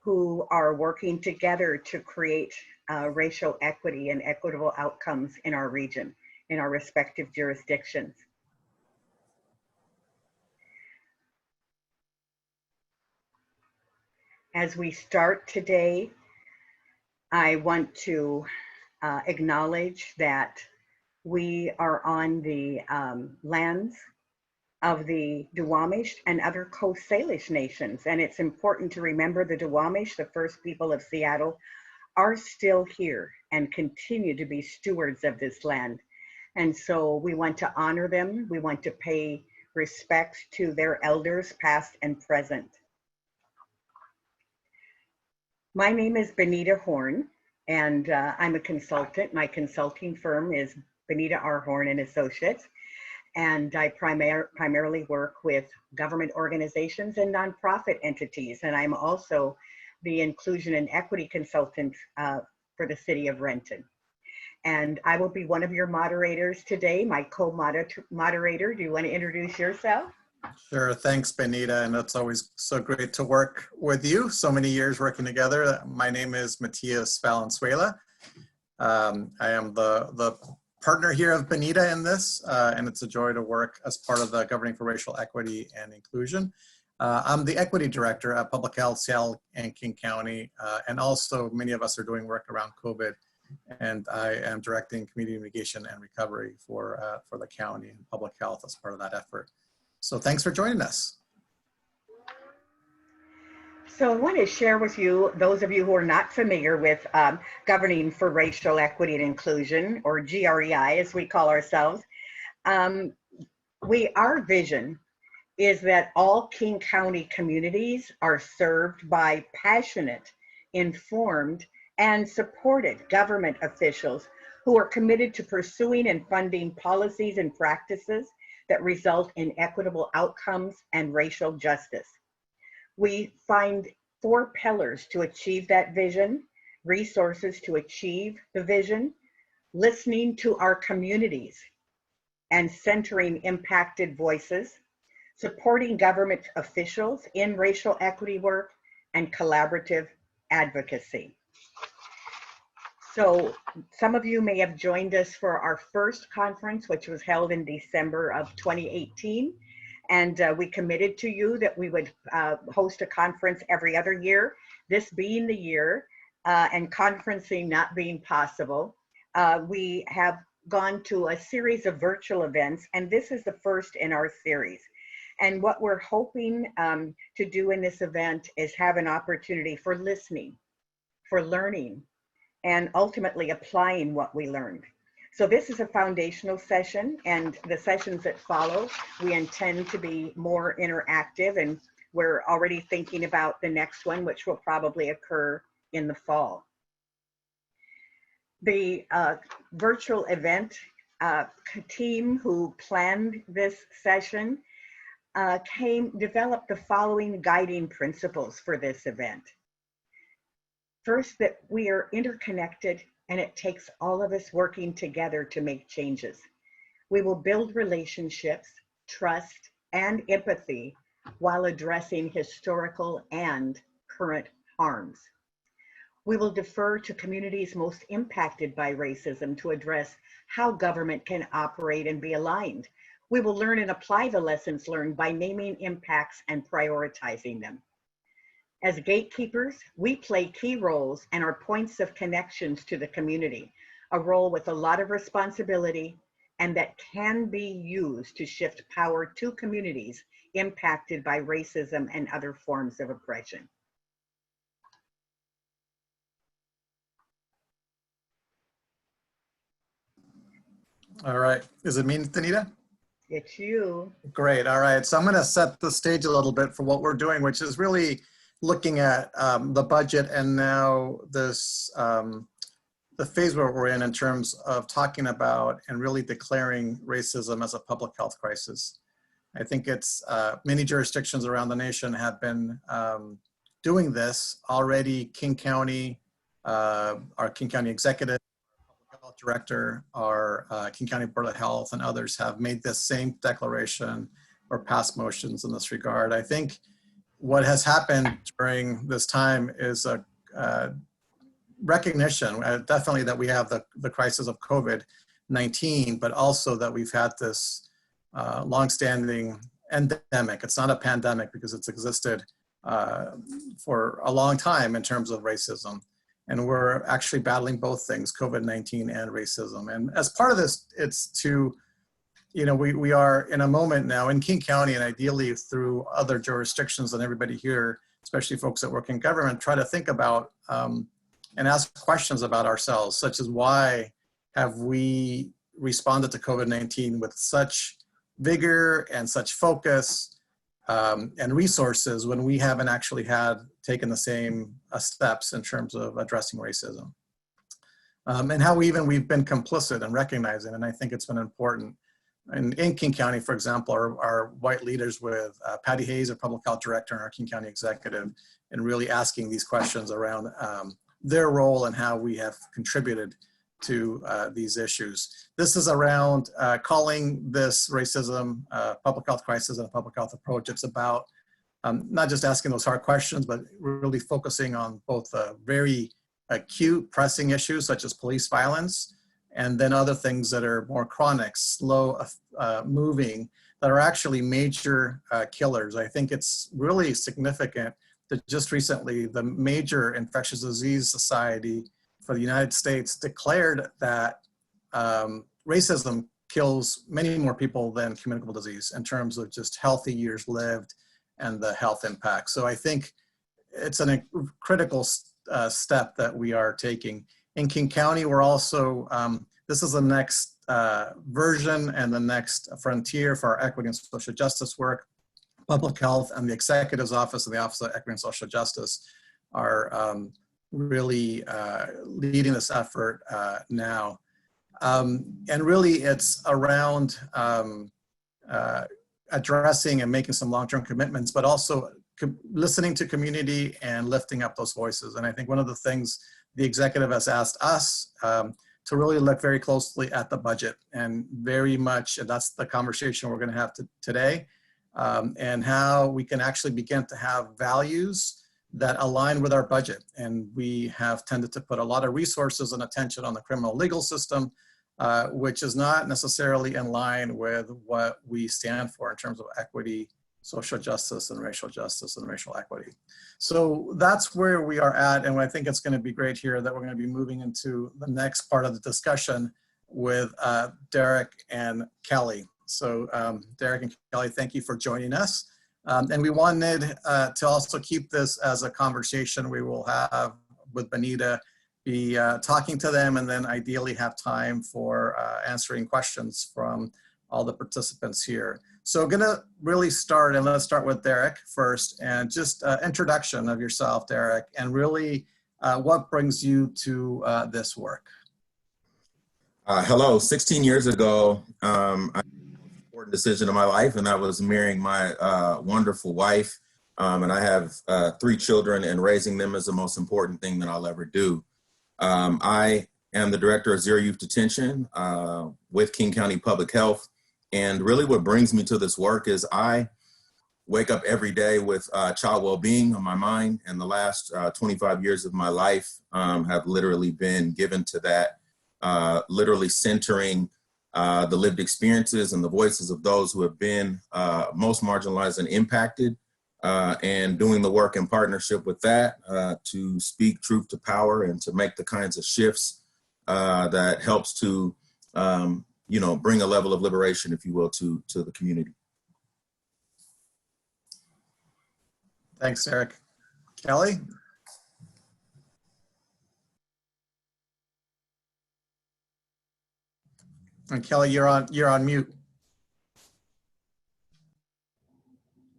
who are working together to create racial equity and equitable outcomes in our region, in our respective jurisdictions. As we start today, I want to acknowledge that we are on the lands of the Duwamish and other Coast Salish nations. And it's important to remember the Duwamish, the first people of Seattle, are still here and continue to be stewards of this land. And so we want to honor them. We want to pay respect to their elders, past and present. My name is Benita Horn, and I'm a consultant. My consulting firm is Benita R. Horn and Associates, and I primarily work with government organizations and nonprofit entities, and I'm also the inclusion and equity consultant for the city of Renton. And I will be one of your moderators today, my co-moderator. Do you want to introduce yourself? Sure, thanks Benita, and it's always so great to work with you. So many years working together. My name is Matias Valenzuela. I am the partner here of Benita in this, and it's a joy to work as part of the Governing for Racial Equity and Inclusion. I'm the Equity Director at Public Health, Seattle and King County, and also many of us are doing work around COVID, and I am directing community mitigation and recovery for the county and public health as part of that effort. So thanks for joining us. So I want to share with you, those of you who are not familiar with Governing for Racial Equity and Inclusion, or GREI as we call ourselves, our vision is that all King County communities are served by passionate, informed, and supported government officials who are committed to pursuing and funding policies and practices that result in equitable outcomes and racial justice. We find 4 pillars to achieve that vision: resources to achieve the vision, listening to our communities and centering impacted voices, supporting government officials in racial equity work, and collaborative advocacy. So some of you may have joined us for our first conference, which was held in December of 2018. And we committed to you that we would host a conference every other year. This being the year and conferencing not being possible, we have gone to a series of virtual events, and this is the first in our series. And what we're hoping to do in this event is have an opportunity for listening, for learning, and ultimately applying what we learned. So this is a foundational session, and the sessions that follow, we intend to be more interactive, and we're already thinking about the next one, which will probably occur in the fall. The virtual event team who planned this session developed the following guiding principles for this event. First, that we are interconnected, and it takes all of us working together to make changes. We will build relationships, trust, and empathy while addressing historical and current harms. We will defer to communities most impacted by racism to address how government can operate and be aligned. We will learn and apply the lessons learned by naming impacts and prioritizing them. As gatekeepers, we play key roles and are points of connections to the community, a role with a lot of responsibility and that can be used to shift power to communities impacted by racism and other forms of oppression. All right, is it me, Danita? It's you. Great, all right. So I'm gonna set the stage a little bit for what we're doing, which is really looking at the budget and now this, the phase where we're in terms of talking about and really declaring racism as a public health crisis. I think it's, many jurisdictions around the nation have been doing this already. King County, our King County executive, public health director, our King County Board of Health and others have made this same declaration or passed motions in this regard. I think what has happened during this time is a recognition, definitely that we have the crisis of COVID-19, but also that we've had this longstanding endemic. It's not a pandemic because it's existed for a long time in terms of racism. And we're actually battling both things, COVID-19 and racism. And as part of this, it's to, we are in a moment now in King County, and ideally through other jurisdictions and everybody here, especially folks that work in government, try to think about and ask questions about ourselves, such as why have we responded to COVID-19 with such vigor and such focus and resources when we haven't actually taken the same steps in terms of addressing racism. And how we've been complicit in recognizing, and I think it's been important. In King County, for example, our white leaders with Patty Hayes, our public health director, and our King County executive, and really asking these questions around their role and how we have contributed to these issues. This is around calling this racism public health crisis and a public health approach. It's about not just asking those hard questions, but really focusing on both very acute pressing issues such as police violence, and then other things that are more chronic, slow moving, that are actually major killers. I think it's really significant that just recently the major infectious disease society for the United States declared that racism kills many more people than communicable disease in terms of just healthy years lived and the health impact. So I think it's a critical step that we are taking. In King County, we're also, this is the next version and the next frontier for our equity and social justice work. Public health and the Executive's Office and the Office of Equity and Social Justice are really leading this effort now. And really it's around addressing and making some long-term commitments, but also listening to community and lifting up those voices. And I think one of the things the executive has asked us to really look very closely at the budget, and very much, and that's the conversation we're gonna have today, and how we can actually begin to have values that align with our budget. And we have tended to put a lot of resources and attention on the criminal legal system, which is not necessarily in line with what we stand for in terms of equity, social justice, and racial equity. So that's where we are at. And I think it's going to be great here that we're going to be moving into the next part of the discussion with Derek and Kelly. So Derek and Kelly, thank you for joining us. And we wanted to also keep this as a conversation we will have with Benita, be talking to them, and then ideally have time for answering questions from all the participants here. So gonna really start, and let's start with Derek first, and just introduction of yourself, Derek, and really what brings you to this work. Hello, 16 years ago, I made an important decision in my life, and that was marrying my wonderful wife. And I have 3 children, and raising them is the most important thing that I'll ever do. I am the director of Zero Youth Detention with King County Public Health. And really what brings me to this work is I wake up every day with child well-being on my mind. And the last 25 years of my life have literally been given to that, literally centering the lived experiences and the voices of those who have been most marginalized and impacted, and doing the work in partnership with that to speak truth to power and to make the kinds of shifts that helps to bring a level of liberation, if you will, to the community. Thanks, Derek. Kelly? And Kelly, you're on mute.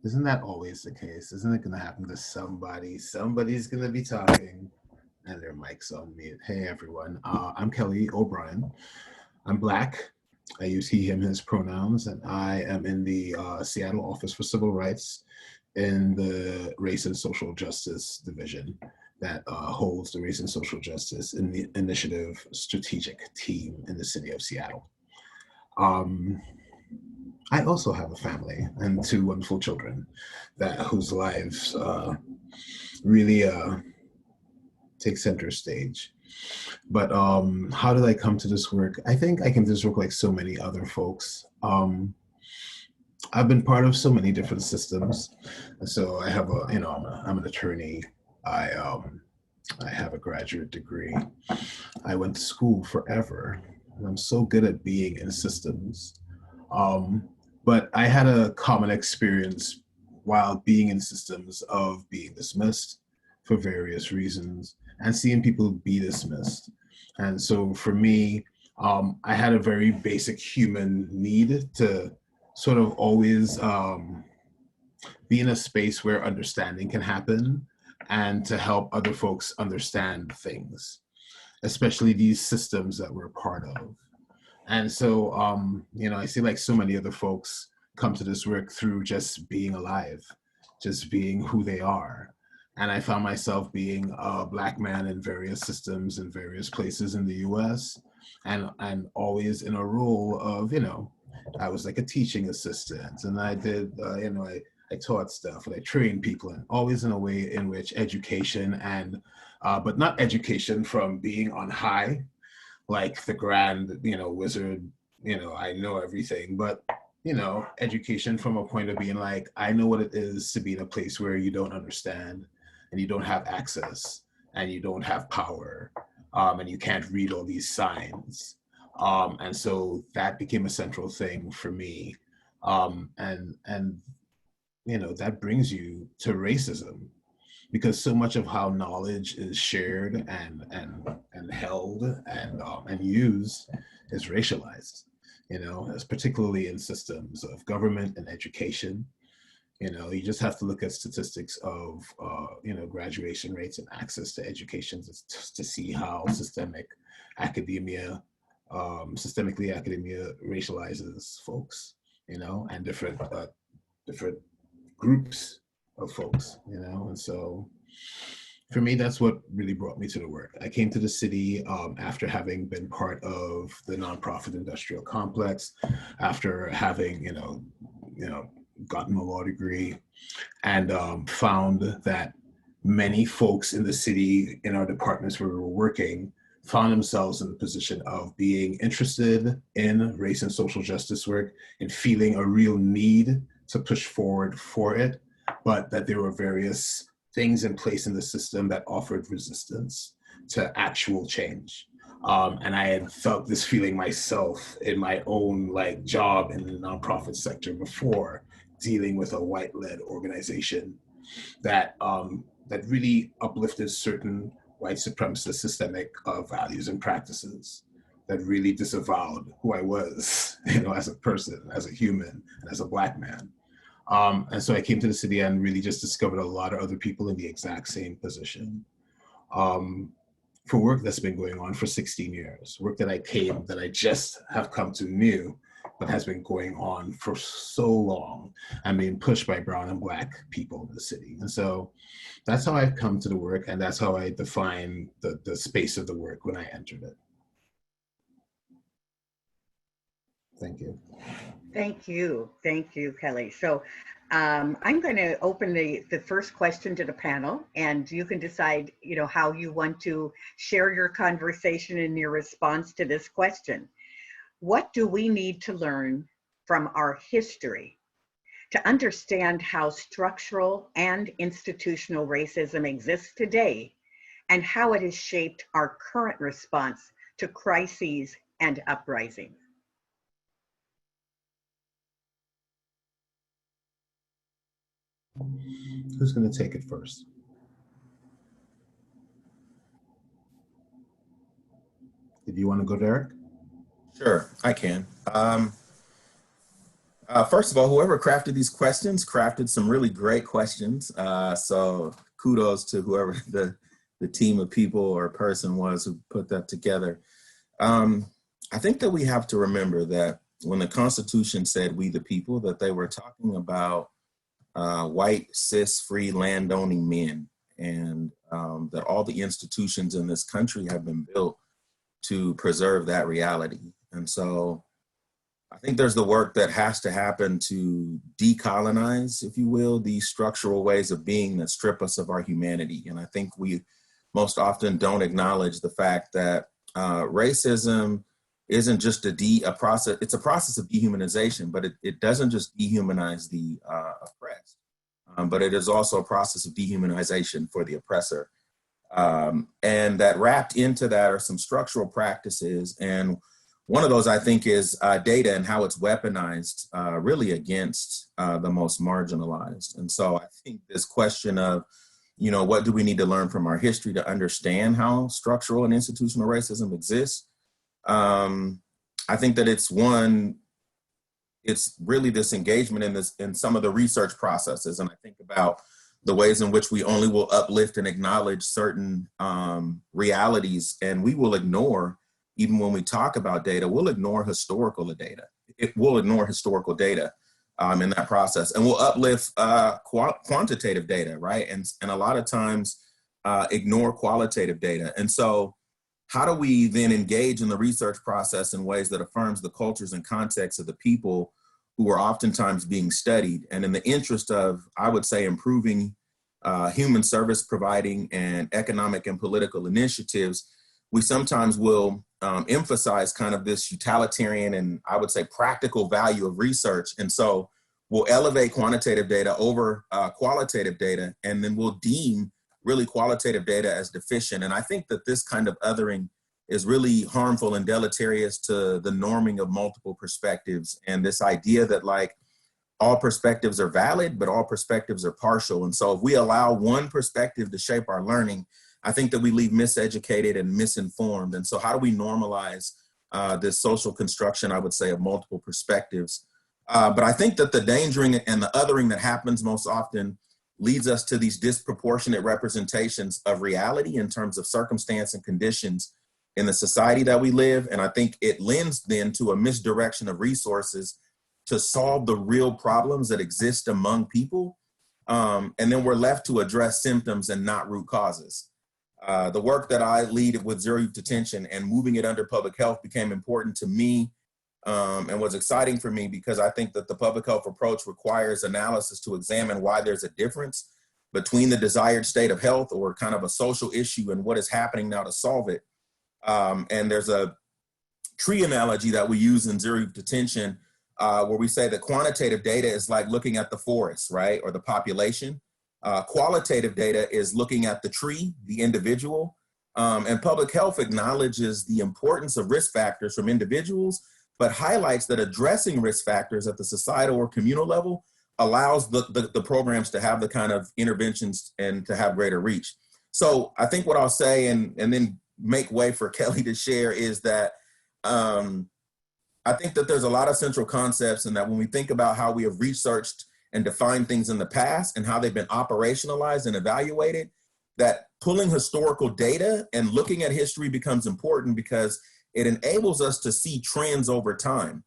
Isn't that always the case? Isn't it going to happen to somebody? Somebody's going to be talking and their mic's on mute. Hey, everyone. I'm Kelly O'Brien. I'm Black. I use he, him, his pronouns, and I am in the Seattle Office for Civil Rights in the Race and Social Justice Division that holds the Race and Social Justice in the Initiative Strategic Team in the city of Seattle. I also have a family and two wonderful children whose lives really take center stage. But how did I come to this work? I think I came to this work like so many other folks. I've been part of so many different systems. So I have I'm an attorney. I have a graduate degree. I went to school forever. And I'm so good at being in systems. Um, but I had a common experience while being in systems of being dismissed for various reasons and seeing people be dismissed. And so for me, I had a very basic human need to sort of always be in a space where understanding can happen and to help other folks understand things, especially these systems that we're part of. And so, I see like so many other folks come to this work through just being alive, just being who they are. And I found myself being a Black man in various systems in various places in the US and always in a role of, I was like a teaching assistant and I did, I taught stuff and I trained people and always in a way in which education but not education from being on high, like the grand, wizard, I know everything, but, education from a point of being like, I know what it is to be in a place where you don't understand and you don't have access and you don't have power and you can't read all these signs. And so that became a central thing for me. And that brings you to racism because so much of how knowledge is shared and held and used is racialized, as particularly in systems of government and education. You just have to look at statistics of graduation rates and access to education to see how systemically academia racializes folks, and different groups of folks, and so for me, that's what really brought me to the work. I came to the city after having been part of the nonprofit industrial complex, after having, gotten a law degree, and found that many folks in the city, in our departments where we were working, found themselves in the position of being interested in race and social justice work and feeling a real need to push forward for it, but that there were various things in place in the system that offered resistance to actual change. And I had felt this feeling myself in my own job in the nonprofit sector before, dealing with a white-led organization that that really uplifted certain white supremacist systemic values and practices that really disavowed who I was, as a person, as a human, and as a Black man. And so I came to the city and really just discovered a lot of other people in the exact same position for work that's been going on for 16 years, work that I just have come to new, but has been going on for so long and being pushed by brown and Black people in the city. And so that's how I've come to the work, and that's how I define the space of the work when I entered it. Thank you. Thank you. Thank you, Kelly. So I'm going to open the first question to the panel, and you can decide, how you want to share your conversation and your response to this question. What do we need to learn from our history to understand how structural and institutional racism exists today and how it has shaped our current response to crises and uprisings? Who's going to take it first? Did you want to go, Derek? Sure, I can. First of all, whoever crafted these questions crafted some really great questions. So kudos to whoever the team of people or person was who put that together. I think that we have to remember that when the Constitution said "we the people," that they were talking about white, cis, free, landowning men, and that all the institutions in this country have been built to preserve that reality. And so I think there's the work that has to happen to decolonize, if you will, these structural ways of being that strip us of our humanity. And I think we most often don't acknowledge the fact that racism isn't just a process, it's a process of dehumanization, but it doesn't just dehumanize the oppressed, but it is also a process of dehumanization for the oppressor. And that wrapped into that are some structural practices. And one of those, I think, is data and how it's weaponized really against the most marginalized. And so I think this question of, what do we need to learn from our history to understand how structural and institutional racism exists? I think that it's really this engagement in some of the research processes. And I think about the ways in which we only will uplift and acknowledge certain realities, and we will ignore, even when we talk about data, we'll ignore historical data. It will ignore historical data in that process, and we'll uplift quantitative data, right? And a lot of times ignore qualitative data. And so how do we then engage in the research process in ways that affirms the cultures and contexts of the people who are oftentimes being studied? And in the interest of, I would say, improving human service providing and economic and political initiatives, we sometimes will emphasize kind of this utilitarian and, I would say, practical value of research. And so we'll elevate quantitative data over qualitative data, and then we'll deem really qualitative data as deficient. And I think that this kind of othering is really harmful and deleterious to the norming of multiple perspectives, and this idea that like all perspectives are valid, but all perspectives are partial. And so if we allow one perspective to shape our learning, I think that we leave miseducated and misinformed. And so how do we normalize this social construction, I would say, of multiple perspectives? But I think that the dangering and the othering that happens most often leads us to these disproportionate representations of reality in terms of circumstance and conditions in the society that we live. And I think it lends then to a misdirection of resources to solve the real problems that exist among people. And then we're left to address symptoms and not root causes. The work that I lead with Zero Youth Detention and moving it under public health became important to me and was exciting for me because I think that the public health approach requires analysis to examine why there's a difference between the desired state of health or kind of a social issue and what is happening now to solve it. And there's a tree analogy that we use in Zero Youth Detention where we say that quantitative data is like looking at the forest, right, or the population. Qualitative data is looking at the tree, the individual, and public health acknowledges the importance of risk factors from individuals, but highlights that addressing risk factors at the societal or communal level allows the programs to have the kind of interventions and to have greater reach. So I think what I'll say and then make way for Kelly to share is that I think that there's a lot of central concepts, and that when we think about how we have researched and defined things in the past and how they've been operationalized and evaluated, that pulling historical data and looking at history becomes important because it enables us to see trends over time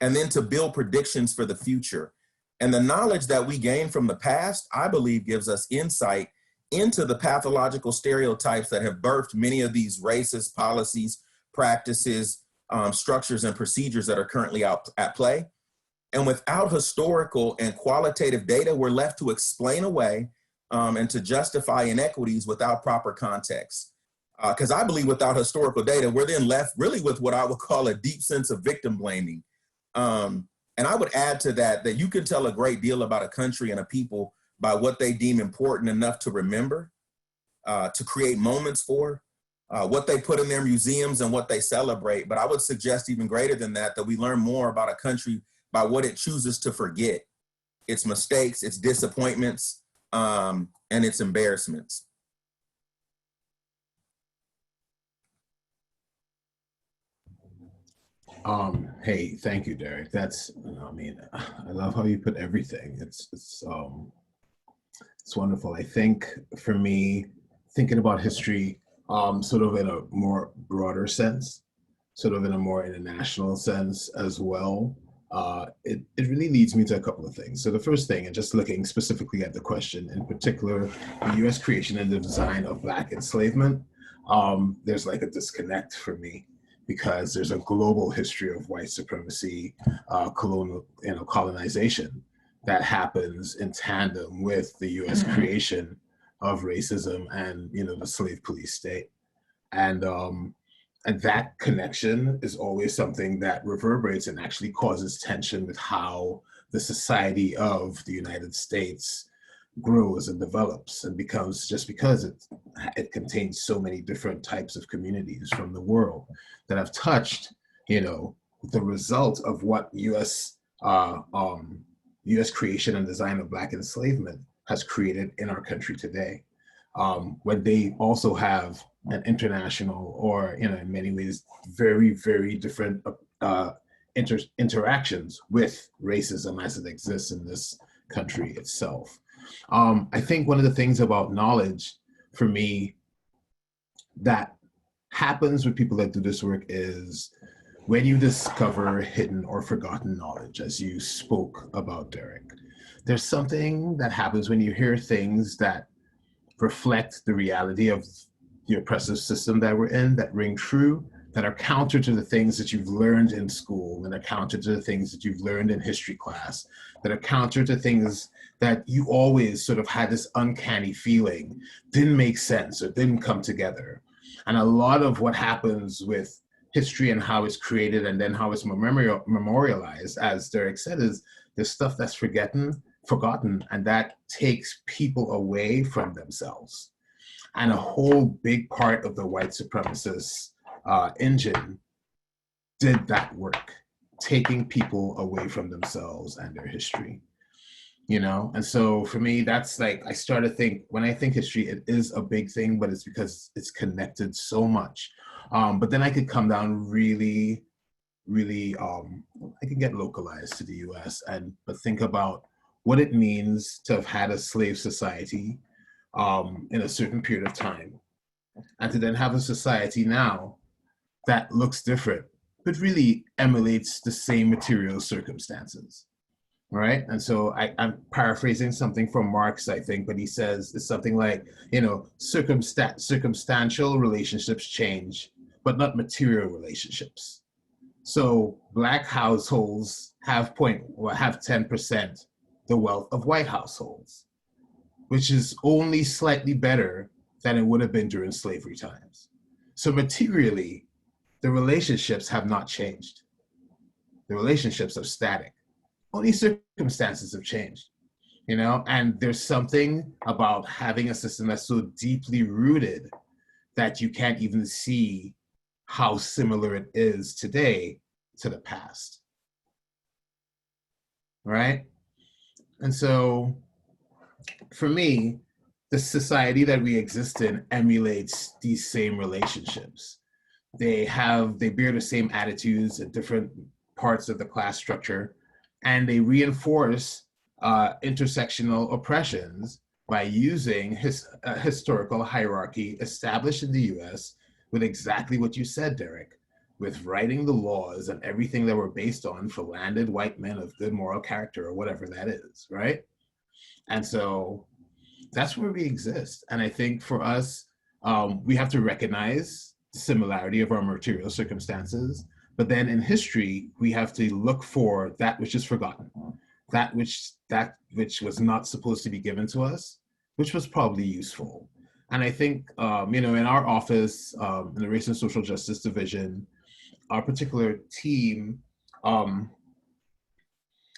and then to build predictions for the future. And the knowledge that we gain from the past, I believe, gives us insight into the pathological stereotypes that have birthed many of these racist policies, practices, structures, and procedures that are currently out at play. And without historical and qualitative data, we're left to explain away and to justify inequities without proper context. Because I believe without historical data, we're then left really with what I would call a deep sense of victim blaming. And I would add to that you can tell a great deal about a country and a people by what they deem important enough to remember, to create moments for, what they put in their museums and what they celebrate. But I would suggest even greater than that we learn more about a country by what it chooses to forget, its mistakes, its disappointments, and its embarrassments. Hey, thank you, Derek. That's, I love how you put everything. It's wonderful. I think for me, thinking about history, sort of in a more broader sense, sort of in a more international sense as well, it really leads me to a couple of things. So the first thing, and just looking specifically at the question, in particular, the US creation and the design of Black enslavement, there's like a disconnect for me, because there's a global history of white supremacy, colonization that happens in tandem with the U.S. creation of racism and the slave police state, and that connection is always something that reverberates and actually causes tension with how the society of the United States grows and develops and becomes, just because it contains so many different types of communities from the world that have touched, the result of what U.S. creation and design of Black enslavement has created in our country today. When they also have an international, or in many ways, very, very different interactions with racism as it exists in this country itself. I think one of the things about knowledge for me that happens with people that do this work is when you discover hidden or forgotten knowledge, as you spoke about, Derek, there's something that happens when you hear things that reflect the reality of the oppressive system that we're in, that ring true, that are counter to the things that you've learned in school, and are counter to the things that you've learned in history class, that are counter to things that you always sort of had this uncanny feeling didn't make sense or didn't come together. And a lot of what happens with history and how it's created and then how it's memorialized, as Derek said, is there's stuff that's forgotten, and that takes people away from themselves. And a whole big part of the white supremacist engine did that work, taking people away from themselves and their history. And so for me, that's like, I start to think, when I think history, it is a big thing, but it's because it's connected so much. But then I could come down really, really, I can get localized to the US, but think about what it means to have had a slave society in a certain period of time, and to then have a society now that looks different, but really emulates the same material circumstances. Right. And so I'm paraphrasing something from Marx, I think, but he says it's something like, circumstantial relationships change, but not material relationships. So Black households have 10% the wealth of white households, which is only slightly better than it would have been during slavery times. So materially, the relationships have not changed. The relationships are static. Only circumstances have changed, and there's something about having a system that's so deeply rooted that you can't even see how similar it is today to the past, right? And so for me, the society that we exist in emulates these same relationships. They bear the same attitudes at different parts of the class structure, and they reinforce intersectional oppressions by using historical hierarchy established in the US with exactly what you said, Derek, with writing the laws and everything that were based on for landed white men of good moral character, or whatever that is, right? And so that's where we exist. And I think for us, we have to recognize the similarity of our material circumstances. But then in history, we have to look for that which is forgotten, that which was not supposed to be given to us, which was probably useful. And I think, in our office, in the Race and Social Justice Division, our particular team,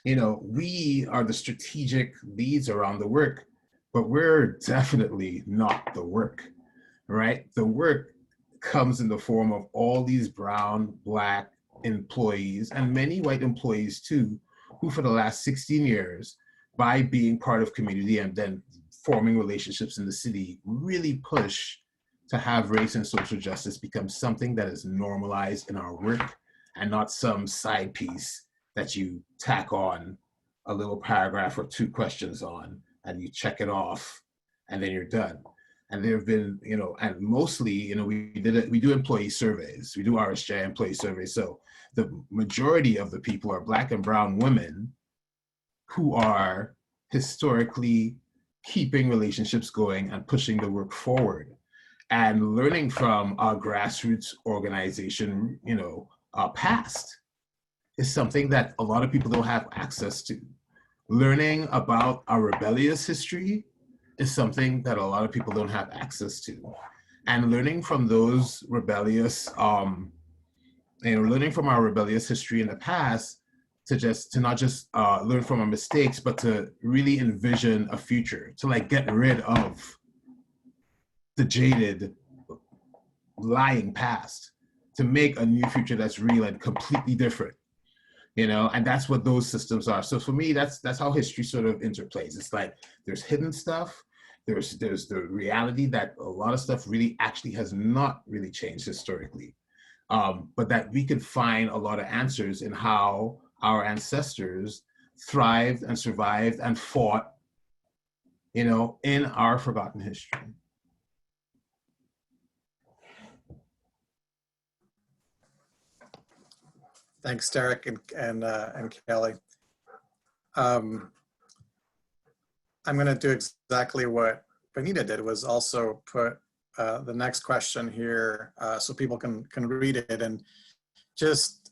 we are the strategic leads around the work, but we're definitely not the work, right? The work comes in the form of all these brown, Black employees, and many white employees too, who for the last 16 years, by being part of community and then forming relationships in the city, really push to have race and social justice become something that is normalized in our work and not some side piece that you tack on a little paragraph or 2 questions on and you check it off and then you're done. And there have been, and mostly, we do employee surveys. We do RSJ employee surveys. So the majority of the people are Black and brown women who are historically keeping relationships going and pushing the work forward. and learning from our grassroots organization, past is something that a lot of people don't have access to. Learning about our rebellious history is something that a lot of people don't have access to. And learning from those rebellious, learning from our rebellious history in the past to not just learn from our mistakes, but to really envision a future, to like get rid of the jaded, lying past, to make a new future that's real and completely different. And that's what those systems are. So for me, that's how history sort of interplays. It's like there's hidden stuff, there's the reality that a lot of stuff really actually has not really changed historically, but that we could find a lot of answers in how our ancestors thrived and survived and fought, in our forgotten history. Thanks, Derek and Kelly. I'm going to do exactly what Benita did, was also put the next question here so people can read it, and just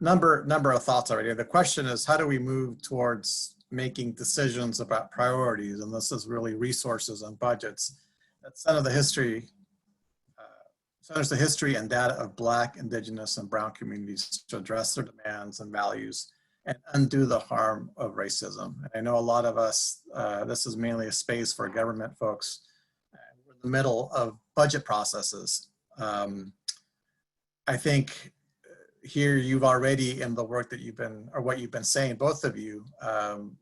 number of thoughts already. The question is, how do we move towards making decisions about priorities? And this is really resources and budgets. That's some of the history. Centers the history and data of Black, Indigenous, and Brown communities to address their demands and values and undo the harm of racism. And I know a lot of us, this is mainly a space for government folks. We're in the middle of budget processes. I think here you've already, in the work that what you've been saying, both of you,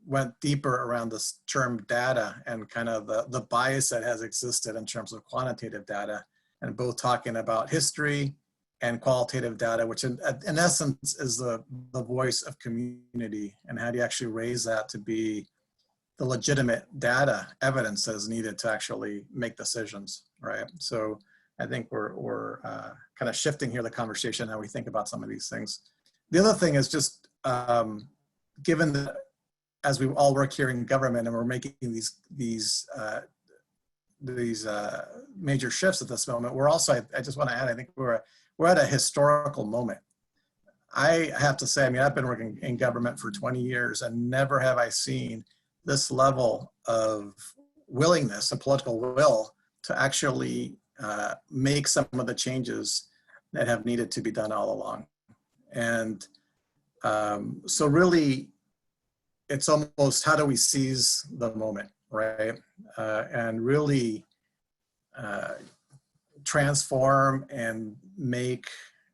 went deeper around this term data and kind of the bias that has existed in terms of quantitative data, and both talking about history and qualitative data, which in essence is the voice of community, and how do you actually raise that to be the legitimate data evidence that is needed to actually make decisions, right? So I think we're kind of shifting here the conversation, how we think about some of these things. The other thing is just, given that as we all work here in government and we're making these major shifts at this moment, we're also, I just want to add, I think we're at a historical moment. I have to say, I mean, I've been working in government for 20 years and never have I seen this level of willingness and political will to actually make some of the changes that have needed to be done all along. And so really, it's almost, how do we seize the moment, right? And really transform and make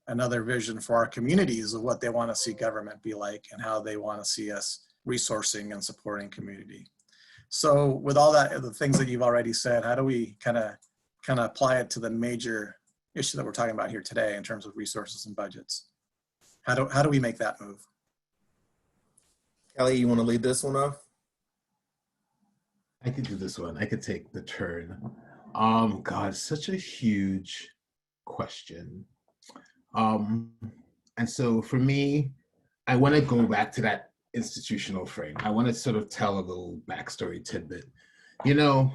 another vision for our communities of what they want to see government be like and how they want to see us resourcing and supporting community. So with all that, the things that you've already said, how do we kind of apply it to the major issue that we're talking about here today in terms of resources and budgets? How do we make that move? Kelly, you want to lead this one off? I could do this one. I could take the turn. God, such a huge question. And so for me, I want to go back to that institutional frame. I want to sort of tell a little backstory tidbit. You know,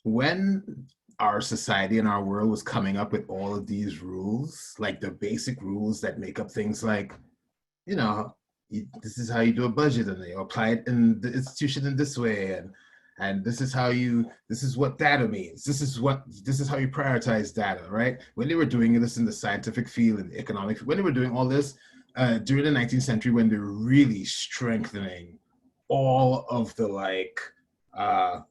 when our society and our world was coming up with all of these rules, like the basic rules that make up things like, you know, this is how you do a budget, and you apply it in the institution in this way, and this is what data means. This is how you prioritize data, right? When they were doing this in the scientific field and the economic, when they were doing all this during the 19th century, when they're really strengthening all of the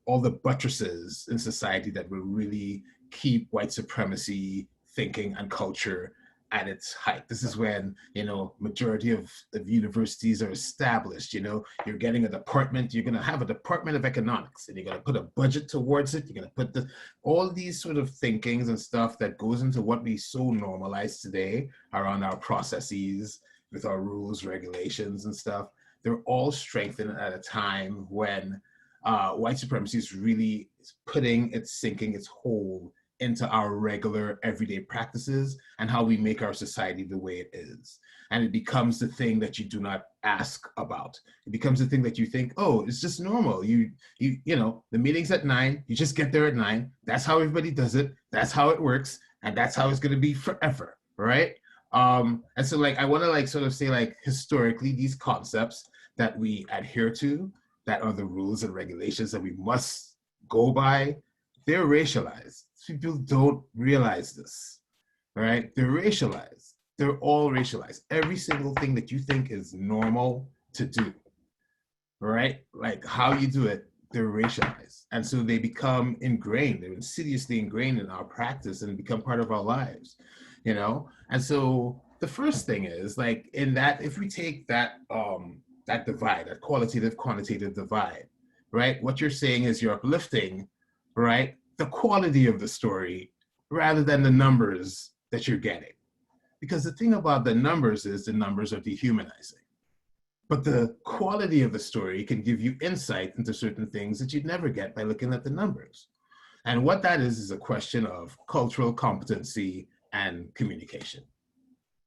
all the buttresses in society that will really keep white supremacy thinking and culture at its height. This is when, you know, majority of universities are established. You know, you're getting a department, you're gonna have a department of economics, and you're gonna put a budget towards it. You're gonna put all these sort of thinkings and stuff that goes into what we so normalize today around our processes with our rules, regulations, and stuff. They're all strengthened at a time when white supremacy is really sinking its hold into our regular everyday practices and how we make our society the way it is. And it becomes the thing that you do not ask about. It becomes the thing that you think, oh, it's just normal. You know, the meeting's at 9, you just get there at 9. That's how everybody does it. That's how it works. And that's how it's going to be forever, right? And so like, I want to like sort of say like historically, these concepts that we adhere to, that are the rules and regulations that we must go by, they're racialized. People don't realize this, right? They're racialized. They're all racialized. Every single thing that you think is normal to do, right? Like how you do it, they're racialized. And so they become ingrained, they're insidiously ingrained in our practice and become part of our lives, you know? And so the first thing is like in that, if we take that, that divide, that qualitative, quantitative divide, right? What you're saying is you're uplifting, right? The quality of the story rather than the numbers that you're getting. Because the thing about the numbers is the numbers are dehumanizing. But the quality of the story can give you insight into certain things that you'd never get by looking at the numbers. And what that is a question of cultural competency and communication.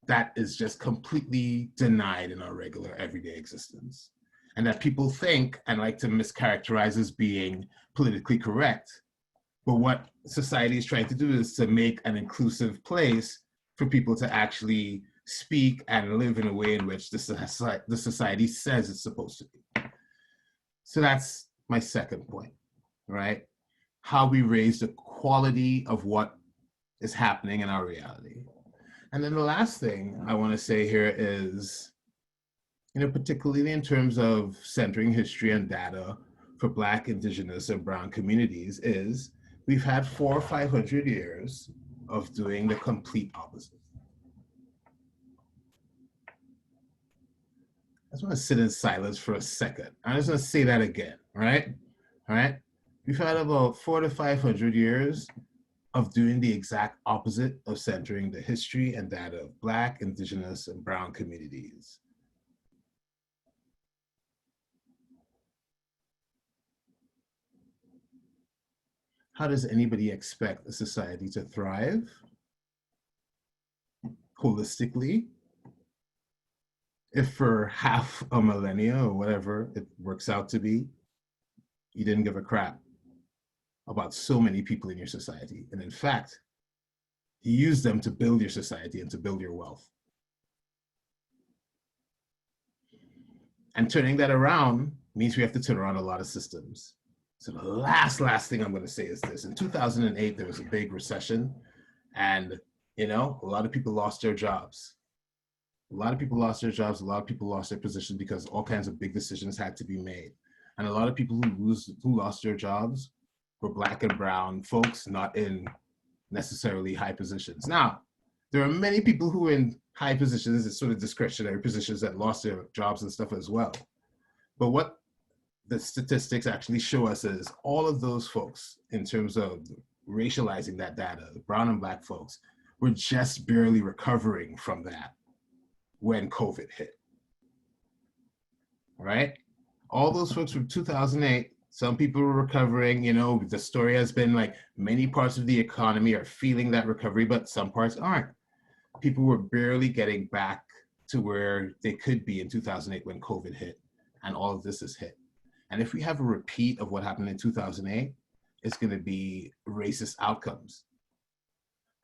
That is just completely denied in our regular everyday existence. And that people think and like to mischaracterize as being politically correct. But what society is trying to do is to make an inclusive place for people to actually speak and live in a way in which the society says it's supposed to be. So that's my second point, right? How we raise the quality of what is happening in our reality. And then the last thing I want to say here is, you know, particularly in terms of centering history and data for Black, Indigenous, and Brown communities is we've had 400 or 500 years of doing the complete opposite. I just want to sit in silence for a second. I'm just going to say that again, right? All right. We've had about 400 to 500 years of doing the exact opposite of centering the history and data of Black, Indigenous, and Brown communities. How does anybody expect a society to thrive holistically if for half a millennia or whatever it works out to be, you didn't give a crap about so many people in your society? And in fact, you use them to build your society and to build your wealth. And turning that around means we have to turn around a lot of systems. So the last thing I'm going to say is this. In 2008, there was a big recession and, you know, a lot of people lost their jobs. A lot of people lost their jobs. A lot of people lost their positions because all kinds of big decisions had to be made. And a lot of people who lost their jobs were Black and Brown folks, not in necessarily high positions. Now, there are many people who are in high positions, it's sort of discretionary positions, that lost their jobs and stuff as well. But what the statistics actually show us is all of those folks, in terms of racializing that data, the Brown and Black folks, were just barely recovering from that when COVID hit, right? All those folks from 2008, some people were recovering, you know, the story has been like many parts of the economy are feeling that recovery, but some parts aren't. People were barely getting back to where they could be in 2008 when COVID hit, and all of this has hit. And if we have a repeat of what happened in 2008, it's going to be racist outcomes.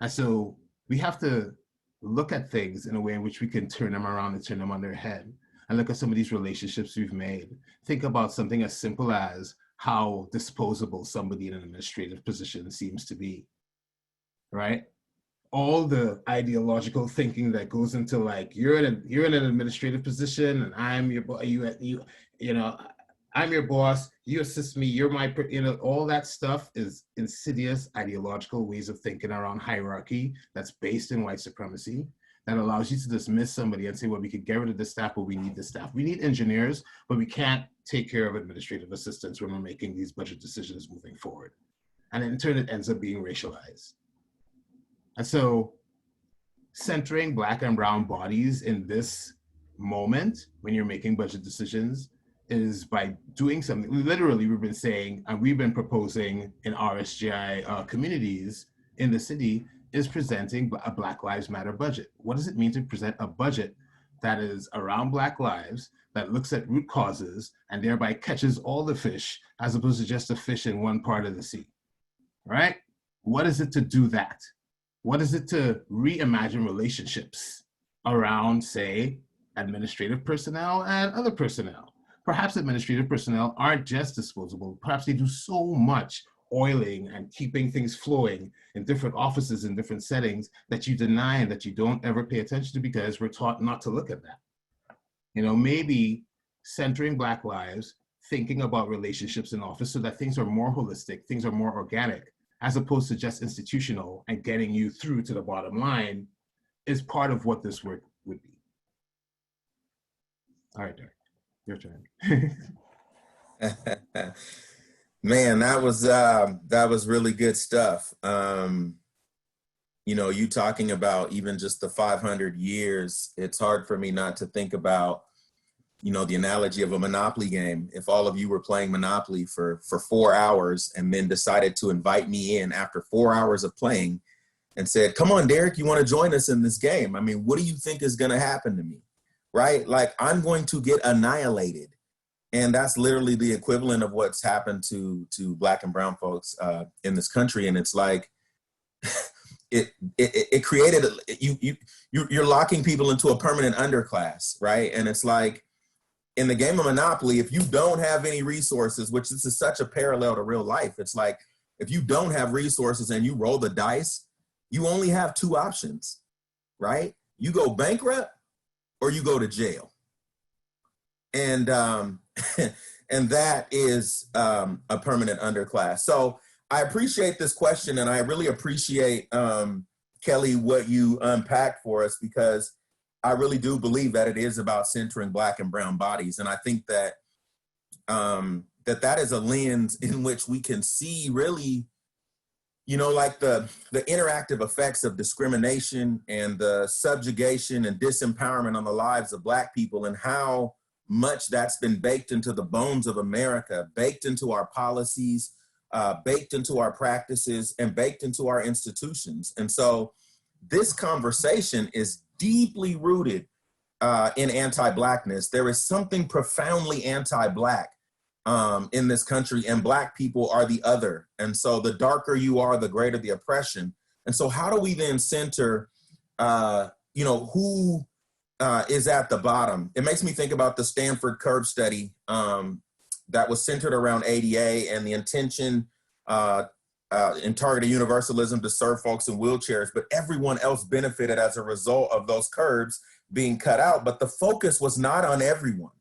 And so we have to look at things in a way in which we can turn them around and turn them on their head and look at some of these relationships we've made. Think about something as simple as how disposable somebody in an administrative position seems to be, right? All the ideological thinking that goes into like, you're in an administrative position and I'm your boss, you know, I'm your boss, you assist me, you're my, you know, all that stuff is insidious ideological ways of thinking around hierarchy that's based in white supremacy that allows you to dismiss somebody and say, well, we could get rid of this staff, but we need this staff. We need engineers, but we can't take care of administrative assistants when we're making these budget decisions moving forward. And in turn, it ends up being racialized. And so centering Black and Brown bodies in this moment when you're making budget decisions is by doing something. Literally, we've been saying, and we've been proposing in RSGI communities in the city is presenting a Black Lives Matter budget. What does it mean to present a budget that is around Black lives, that looks at root causes and thereby catches all the fish as opposed to just a fish in one part of the sea, right? What is it to do that? What is it to reimagine relationships around, say, administrative personnel and other personnel? Perhaps administrative personnel aren't just disposable. Perhaps they do so much oiling and keeping things flowing in different offices in different settings that you deny and that you don't ever pay attention to because we're taught not to look at that. You know, maybe centering Black lives, thinking about relationships in office so that things are more holistic, things are more organic, as opposed to just institutional and getting you through to the bottom line is part of what this work would be. All right, Derek, your turn. Man, that was really good stuff. You know, you talking about even just the 500 years, it's hard for me not to think about, you know, the analogy of a Monopoly game. If all of you were playing Monopoly for 4 hours and then decided to invite me in after 4 hours of playing and said, come on, Derek, you want to join us in this game? I mean, what do you think is going to happen to me, right? Like, I'm going to get annihilated. And that's literally the equivalent of what's happened to Black and brown folks in this country. And it's like, it created, you're locking people into a permanent underclass, right? And it's like, in the game of Monopoly, if you don't have any resources, which this is such a parallel to real life, it's like, if you don't have resources and you roll the dice, you only have two options, right? You go bankrupt or you go to jail. And and that is a permanent underclass. So I appreciate this question, and I really appreciate, Kelly, what you unpacked for us, because I really do believe that it is about centering Black and brown bodies. And I think that that is a lens in which we can see really, you know, like the interactive effects of discrimination and the subjugation and disempowerment on the lives of Black people, and how much that's been baked into the bones of America, baked into our policies, baked into our practices, and baked into our institutions. And so this conversation is deeply rooted in anti-Blackness. There is something profoundly anti-Black in this country, and Black people are the other. And so the darker you are, the greater the oppression. And so how do we then center, you know, who is at the bottom? It makes me think about the Stanford Curb study that was centered around ADA and the intention in targeted universalism to serve folks in wheelchairs, but everyone else benefited as a result of those curbs being cut out. But the focus was not on everyone,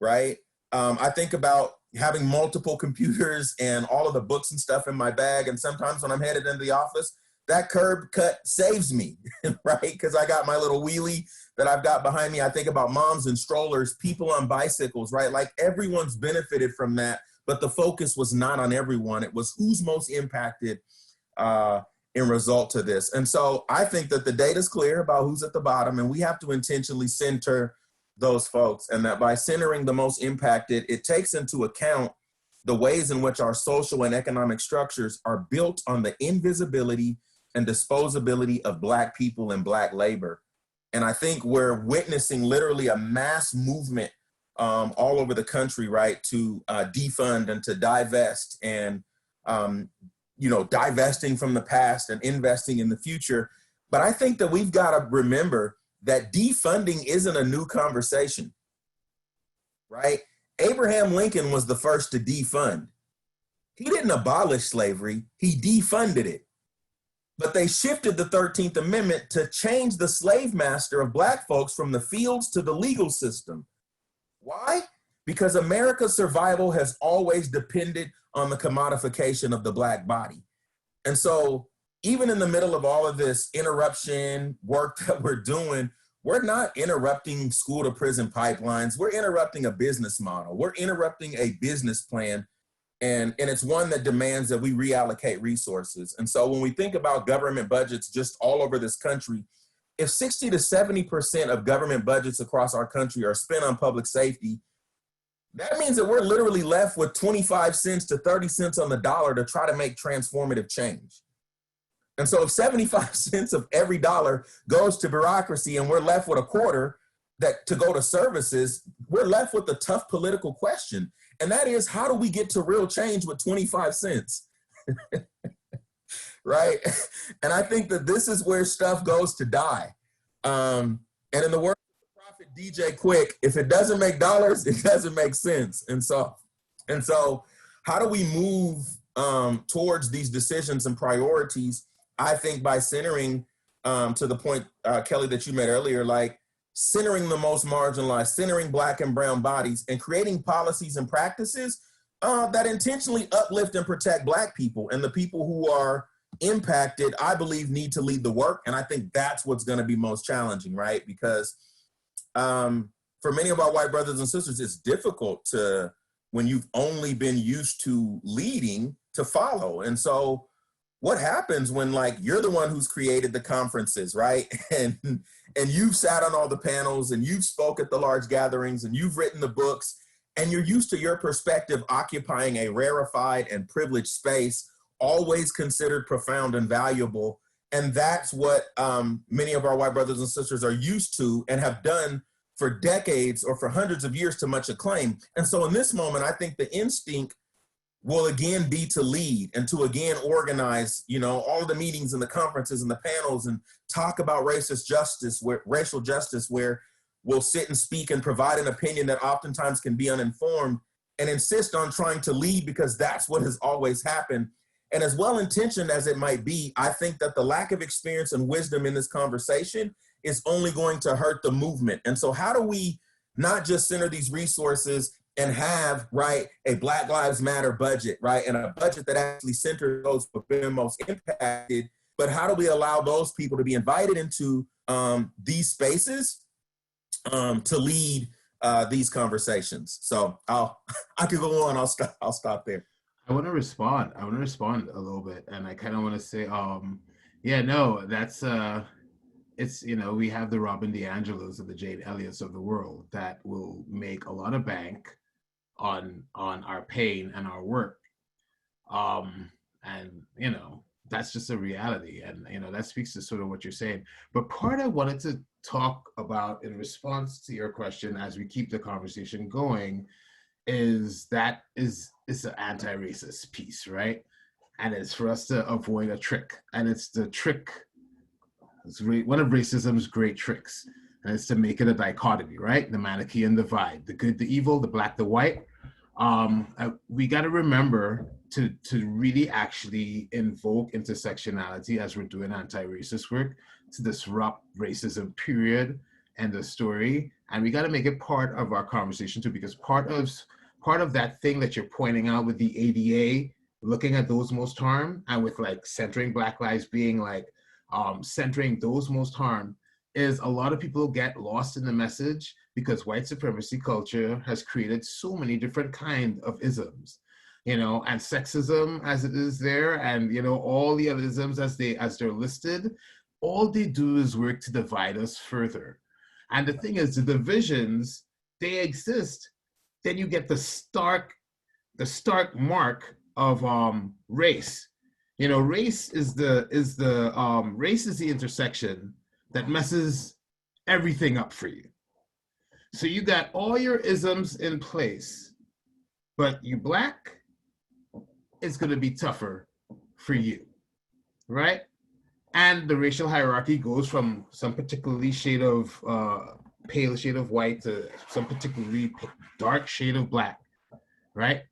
right? I think about having multiple computers and all of the books and stuff in my bag, and sometimes when I'm headed into the office, that curb cut saves me, right? Because I got my little wheelie that I've got behind me. I think about moms and strollers, people on bicycles, right? Like, everyone's benefited from that, but the focus was not on everyone. It was who's most impacted in result to this. And so I think that the data's clear about who's at the bottom, and we have to intentionally center those folks, and that by centering the most impacted, it takes into account the ways in which our social and economic structures are built on the invisibility and disposability of Black people and Black labor. And I think we're witnessing literally a mass movement all over the country, right, to defund and to divest, and, you know, divesting from the past and investing in the future. But I think that we've got to remember that defunding isn't a new conversation, right? Abraham Lincoln was the first to defund. He didn't abolish slavery, he defunded it. But they shifted the 13th Amendment to change the slave master of Black folks from the fields to the legal system. Why? Because America's survival has always depended on the commodification of the Black body. And so even in the middle of all of this interruption work that we're doing, we're not interrupting school to prison pipelines. We're interrupting a business model. We're interrupting a business plan. And it's one that demands that we reallocate resources. And so when we think about government budgets just all over this country, if 60 to 70% of government budgets across our country are spent on public safety, that means that we're literally left with 25 cents to 30 cents on the dollar to try to make transformative change. And so if 75 cents of every dollar goes to bureaucracy and we're left with a quarter that to go to services, we're left with a tough political question. And that is, how do we get to real change with 25 cents? Right? And I think that this is where stuff goes to die. And in the words of the prophet DJ Quick, if it doesn't make dollars, it doesn't make sense. And so how do we move towards these decisions and priorities? I think by centering, to the point, Kelly, that you made earlier, like centering the most marginalized, centering Black and brown bodies, and creating policies and practices that intentionally uplift and protect Black people, and the people who are impacted, I believe, need to lead the work. And I think that's what's going to be most challenging, right? Because for many of our white brothers and sisters, it's difficult to, when you've only been used to leading, to follow. And so what happens when, like, you're the one who's created the conferences, right? And you've sat on all the panels, and you've spoke at the large gatherings, and you've written the books, and you're used to your perspective occupying a rarefied and privileged space, always considered profound and valuable. And that's what many of our white brothers and sisters are used to and have done for decades or for hundreds of years to much acclaim. And so in this moment, I think the instinct will again be to lead and to again organize, you know, all of the meetings and the conferences and the panels and talk about racial justice, where we'll sit and speak and provide an opinion that oftentimes can be uninformed, and insist on trying to lead because that's what has always happened. And as well-intentioned as it might be, I think that the lack of experience and wisdom in this conversation is only going to hurt the movement. And so how do we not just center these resources and have, right, a Black Lives Matter budget, right, and a budget that actually centers those who have been most impacted, but how do we allow those people to be invited into these spaces to lead these conversations? So I could go on. I'll stop there. I want to respond a little bit, and I kind of want to say, yeah, no, that's it's, you know, we have the Robin DiAngelos and the Jane Elliots of the world that will make a lot of bank on our pain and our work, and you know, that's just a reality, and you know, that speaks to sort of what you're saying. But part I wanted to talk about in response to your question, as we keep the conversation going, is an anti-racist piece, right? And it's for us to avoid a trick, and it's the trick. It's one of racism's great tricks, and it's to make it a dichotomy, right? The Manichaean divide, the good, the evil, the black, the white. We got to remember to really actually invoke intersectionality as we're doing anti-racist work, to disrupt racism, period, and the story. And we got to make it part of our conversation too, because part of that thing that you're pointing out with the ADA, looking at those most harmed, and with like centering Black lives being like centering those most harmed, is a lot of people get lost in the message because white supremacy culture has created so many different kind of isms, you know, and sexism as it is there, and you know, all the other isms as they're listed, all they do is work to divide us further. And the thing is, the divisions, they exist. Then you get the stark mark of race. You know, race is the intersection that messes everything up for you. So you got all your isms in place, but you Black, it's gonna be tougher for you, right? And the racial hierarchy goes from some particularly shade of pale shade of white to some particularly dark shade of Black, right?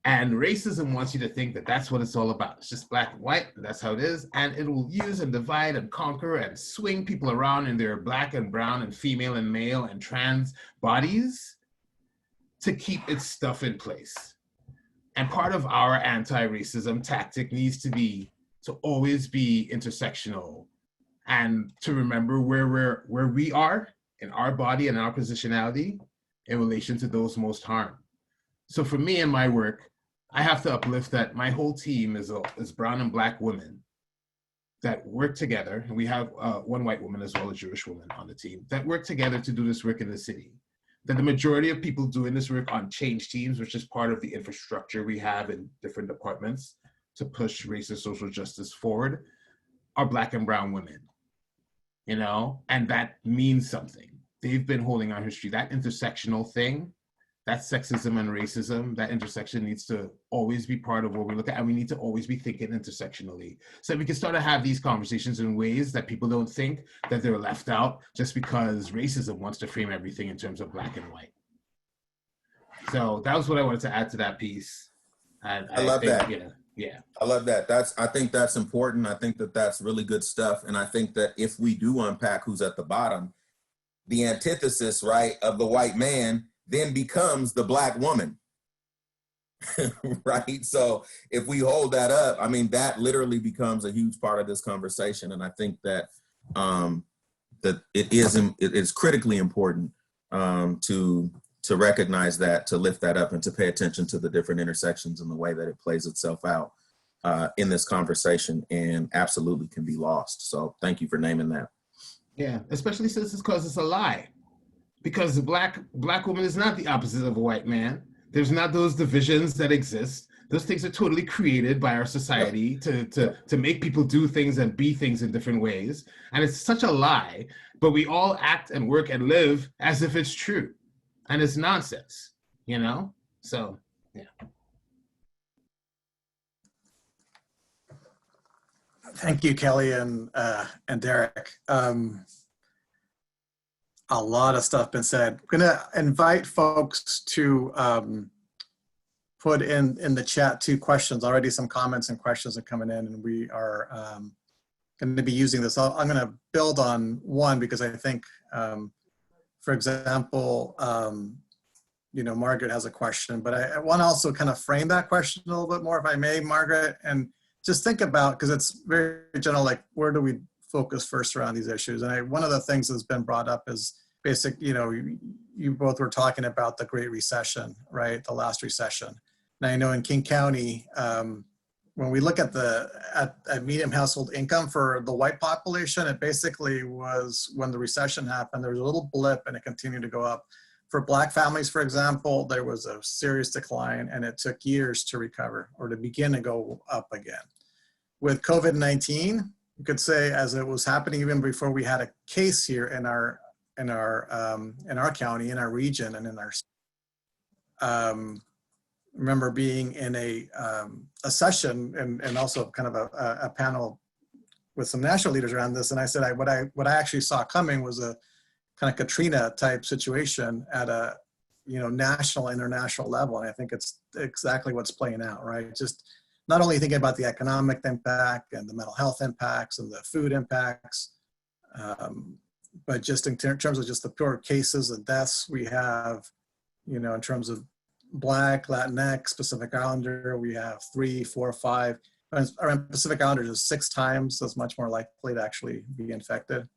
And racism wants you to think that that's what it's all about. It's just Black and white, and that's how it is. And it will use and divide and conquer and swing people around in their Black and brown and female and male and trans bodies to keep its stuff in place. And part of our anti-racism tactic needs to be to always be intersectional and to remember where we are in our body and our positionality in relation to those most harmed. So for me in my work, I have to uplift that my whole team is brown and Black women that work together. And we have one white woman as well as a Jewish woman on the team that work together to do this work in the city. That the majority of people doing this work on change teams, which is part of the infrastructure we have in different departments to push race and social justice forward, are Black and brown women, you know, and that means something. They've been holding our history. That intersectional thing, that sexism and racism, that intersection needs to always be part of what we look at, and we need to always be thinking intersectionally. So we can start to have these conversations in ways that people don't think that they're left out just because racism wants to frame everything in terms of Black and white. So that was what I wanted to add to that piece. And I love think, that. Yeah. I love that. I think that's important. I think that that's really good stuff. And I think that if we do unpack who's at the bottom, the antithesis, right, of the white man then becomes the Black woman, right? So if we hold that up, I mean, that literally becomes a huge part of this conversation. And I think that that it is critically important to recognize that, to lift that up, and to pay attention to the different intersections and the way that it plays itself out in this conversation, and absolutely can be lost. So thank you for naming that. Yeah, especially since it's because it's a lie. Because the black woman is not the opposite of a white man. There's not those divisions that exist. Those things are totally created by our society to make people do things and be things in different ways. And it's such a lie, but we all act and work and live as if it's true. And it's nonsense, you know? So, yeah. Thank you, Kelly and Derek. A lot of stuff been said. I'm gonna invite folks to put in the chat 2 questions. Already some comments and questions are coming in, and we are going to be using this. I'm going to build on one because I think, for example, you know, Margaret has a question, but I want to also kind of frame that question a little bit more, if I may, Margaret, and just think about, because it's very general, like, where do we focus first around these issues? And one of the things that's been brought up is you know, you both were talking about the Great Recession, right? The last recession. And I know in King County, when we look at at median household income for the white population, it basically was, when the recession happened, there was a little blip and it continued to go up. For Black families, for example, there was a serious decline and it took years to recover or to begin to go up again. With COVID-19, you could say, as it was happening even before we had a case here in our county, in our region, and in our remember being in a session and also kind of a panel with some national leaders around this, and I said what I actually saw coming was a kind of Katrina type situation at a, you know, national, international level, and I think it's exactly what's playing out, right? Just not only thinking about the economic impact and the mental health impacts and the food impacts, but just in terms of just the pure cases and deaths we have, you know, in terms of Black, Latinx, Pacific Islander, we have 3, 4, 5. Around Pacific Islanders is 6 times as much more likely to actually be infected.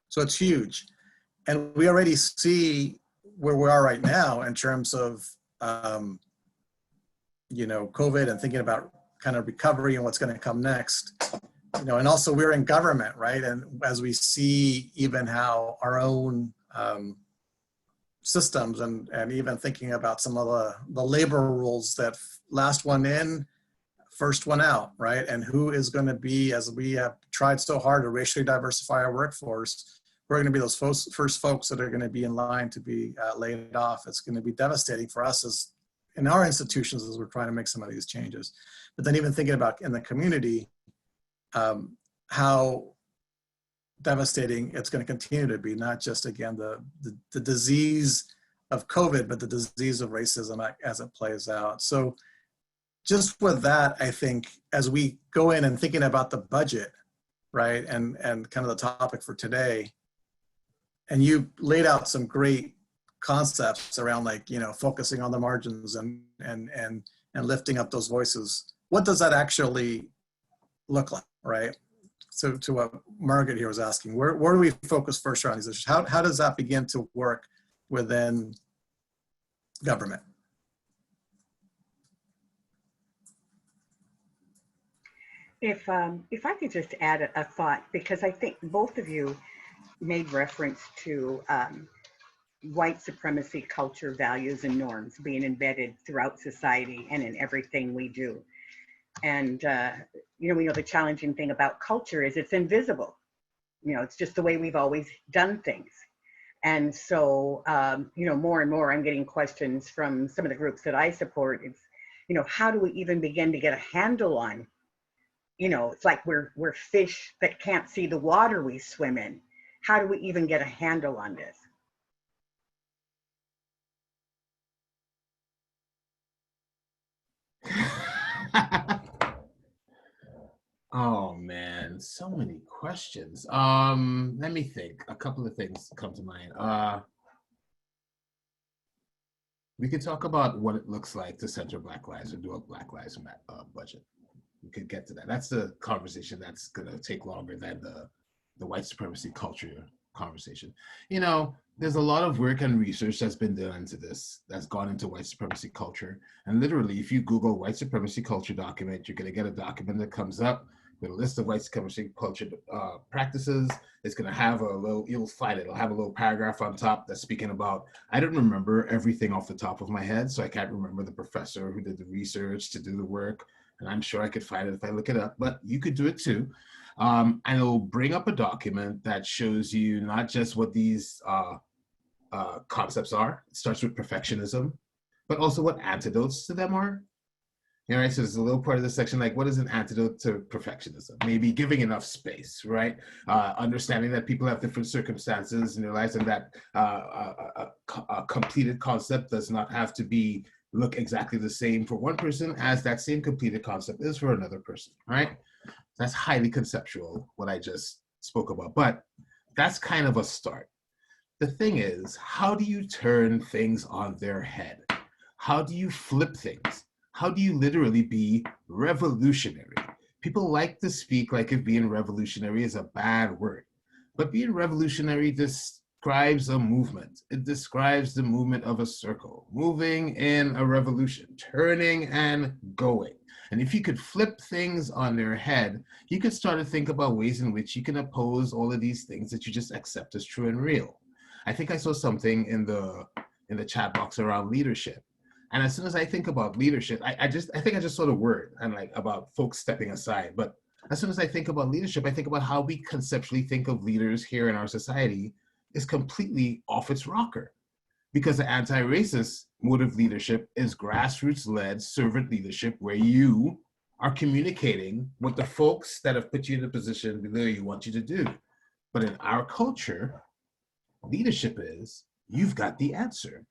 So it's huge. And we already see where we are right now in terms of, you know, COVID and thinking about kind of recovery and what's going to come next. You know, and also we're in government, right? And as we see even how our own systems and even thinking about some of the labor rules that last one in, first one out, right? And who is going to be, as we have tried so hard to racially diversify our workforce, we're going to be those first folks that are going to be in line to be laid off. It's going to be devastating for us as in our institutions as we're trying to make some of these changes. But then even thinking about in the community, how devastating it's going to continue to be, not just, again, the disease of COVID, but the disease of racism as it plays out. So just with that, I think as we go in and thinking about the budget, right, and kind of the topic for today, and you laid out some great concepts around, like, you know, focusing on the margins and lifting up those voices. What does that actually look like, right? So to what Margaret here was asking, where do we focus first around these issues? How does that begin to work within government? If I could just add a thought, because I think both of you made reference to white supremacy culture, values, and norms being embedded throughout society and in everything we do. And, we know the challenging thing about culture is it's invisible. It's just the way we've always done things. And so, more and more I'm getting questions from some of the groups that I support. It's, how do we even begin to get a handle on, it's like we're fish that can't see the water we swim in. How do we even get a handle on this? Oh man, so many questions. Let me think. A couple of things come to mind. We could talk about what it looks like to center Black Lives or do a Black Lives budget. We could get to that. That's the conversation that's gonna take longer than the white supremacy culture conversation. There's a lot of work and research that's been done into this, that's gone into white supremacy culture. And literally, if you Google white supremacy culture document, you're gonna get a document that comes up with a list of white supremacy culture practices. It's gonna have you'll find it, it'll have a little paragraph on top that's speaking about, I don't remember everything off the top of my head, so I can't remember the professor who did the research to do the work, and I'm sure I could find it if I look it up, but you could do it too. And it'll bring up a document that shows you not just what these concepts are. It starts with perfectionism, but also what antidotes to them are. Right, so there's a little part of the section like, what is an antidote to perfectionism? Maybe giving enough space, right? Understanding that people have different circumstances in their lives, and that a completed concept does not have to look exactly the same for one person as that same completed concept is for another person, right? That's highly conceptual, what I just spoke about, but that's kind of a start. The thing is, how do you turn things on their head? How do you flip things? How do you literally be revolutionary? People like to speak like if being revolutionary is a bad word, but being revolutionary describes a movement. It describes the movement of a circle, moving in a revolution, turning and going. And if you could flip things on their head, you could start to think about ways in which you can oppose all of these things that you just accept as true and real. I think I saw something in the chat box around leadership. And as soon as I think about leadership, I think I just saw the word and like about folks stepping aside. But as soon as I think about leadership, I think about how we conceptually think of leaders here in our society is completely off its rocker. Because the anti-racist mode of leadership is grassroots-led servant leadership, where you are communicating what the folks that have put you in the position below you want you to do. But in our culture, leadership is, you've got the answer.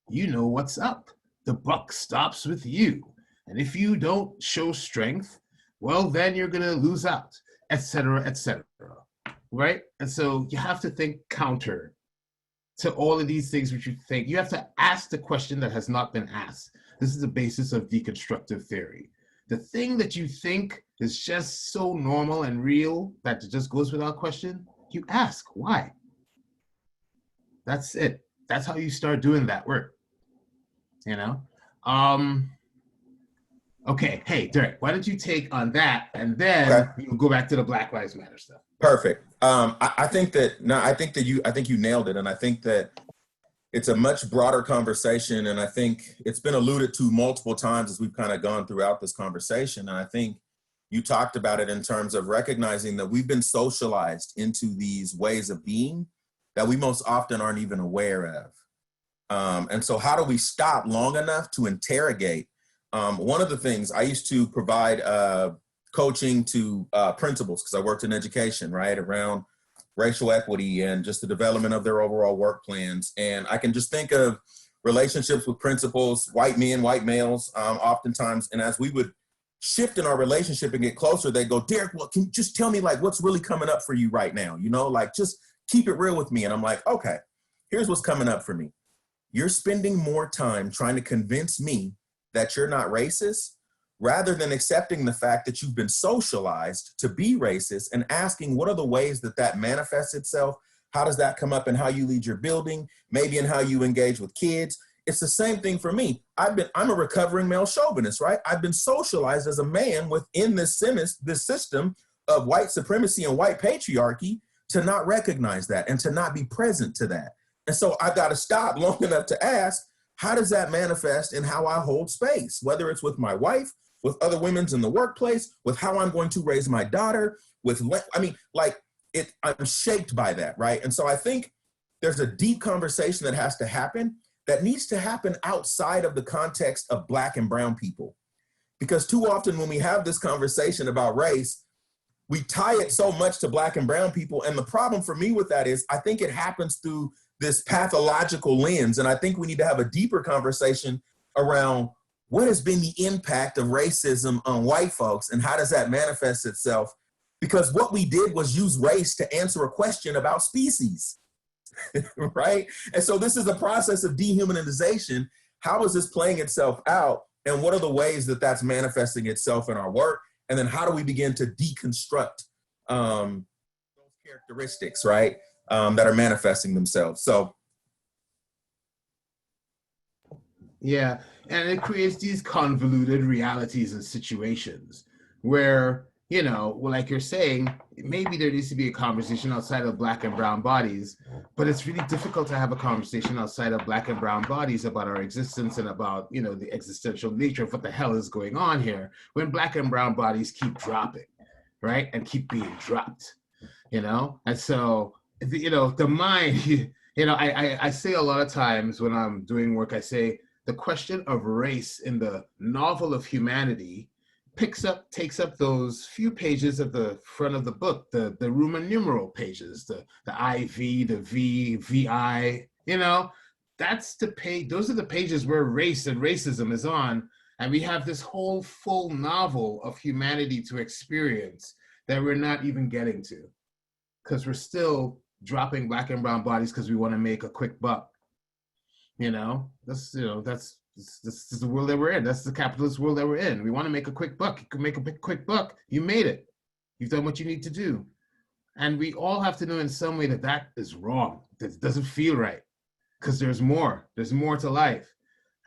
You know what's up. The buck stops with you. And if you don't show strength, well, then you're gonna lose out, et cetera, right? And so you have to think counter to all of these things which you think. You have to ask the question that has not been asked. This is the basis of deconstructive theory. The thing that you think is just so normal and real that it just goes without question, you ask, why? That's it. That's how you start doing that work. Okay, hey, Derek, why don't you take on that, and then we'll go back to the Black Lives Matter stuff. Perfect. I think you nailed it, and I think that it's a much broader conversation, and I think it's been alluded to multiple times as we've kind of gone throughout this conversation. And I think you talked about it in terms of recognizing that we've been socialized into these ways of being that we most often aren't even aware of. And so how do we stop long enough to interrogate? One of the things I used to provide coaching to principals, because I worked in education, right, around racial equity and just the development of their overall work plans. And I can just think of relationships with principals, white men, white males, oftentimes. And as we would shift in our relationship and get closer, they go, Derek, well, can you just tell me like what's really coming up for you right now? Like just keep it real with me. And I'm like, okay, here's what's coming up for me. You're spending more time trying to convince me that you're not racist rather than accepting the fact that you've been socialized to be racist and asking what are the ways that that manifests itself? How does that come up in how you lead your building, maybe in how you engage with kids? It's the same thing for me. I'm a recovering male chauvinist, right? I've been socialized as a man within this system of white supremacy and white patriarchy to not recognize that and to not be present to that. And so I've got to stop long enough to ask, how does that manifest in how I hold space, whether it's with my wife, with other women's in the workplace, with how I'm going to raise my daughter, I'm shaped by that, right? And so I think there's a deep conversation that has to happen that needs to happen outside of the context of Black and brown people. Because too often when we have this conversation about race, we tie it so much to Black and brown people. And the problem for me with that is I think it happens through this pathological lens. And I think we need to have a deeper conversation around what has been the impact of racism on white folks and how does that manifest itself? Because what we did was use race to answer a question about species, right? And so this is a process of dehumanization. How is this playing itself out? And what are the ways that that's manifesting itself in our work? And then how do we begin to deconstruct those characteristics, right, that are manifesting themselves? So. Yeah, and it creates these convoluted realities and situations where, you know, well, like you're saying, maybe there needs to be a conversation outside of Black and brown bodies, but it's really difficult to have a conversation outside of Black and brown bodies about our existence and about, you know, the existential nature of what the hell is going on here when Black and brown bodies keep dropping, right? And keep being dropped, you know? And so, you know, the mind, you know, I say a lot of times when I'm doing work, I say the question of race in the novel of humanity takes up those few pages at the front of the book, the Roman numeral pages, the IV, the V, VI, you know, that's the page, those are the pages where race and racism is on. And we have this whole full novel of humanity to experience that we're not even getting to because we're still dropping Black and brown bodies because we want to make a quick buck. You know, this is the world that we're in. That's the capitalist world that we're in. We want to make a quick buck. You can make a quick buck. You made it. You've done what you need to do. And we all have to know in some way that that is wrong. That doesn't feel right. Because there's more. There's more to life.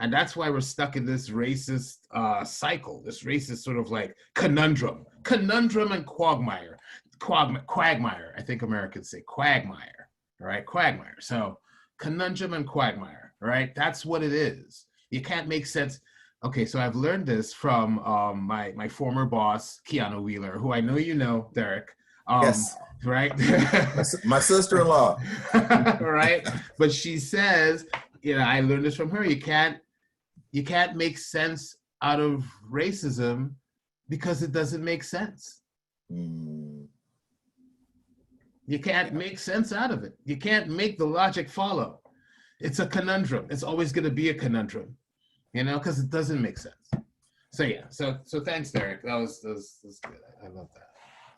And that's why we're stuck in this racist cycle, this racist sort of like conundrum and quagmire. Quagmire, I think Americans say quagmire, right? Quagmire. So conundrum and quagmire, right? That's what it is. You can't make sense. Okay, so I've learned this from my former boss, Keanu Wheeler, who I know you know, Derek. Yes. Right? My sister-in-law. Right? But she says, you know, I learned this from her. You can't make sense out of racism because it doesn't make sense. Mm. You can't make sense out of it. You can't make the logic follow. It's a conundrum. It's always going to be a conundrum, you know, because it doesn't make sense. So yeah, so thanks, Derek. That was good. I love that.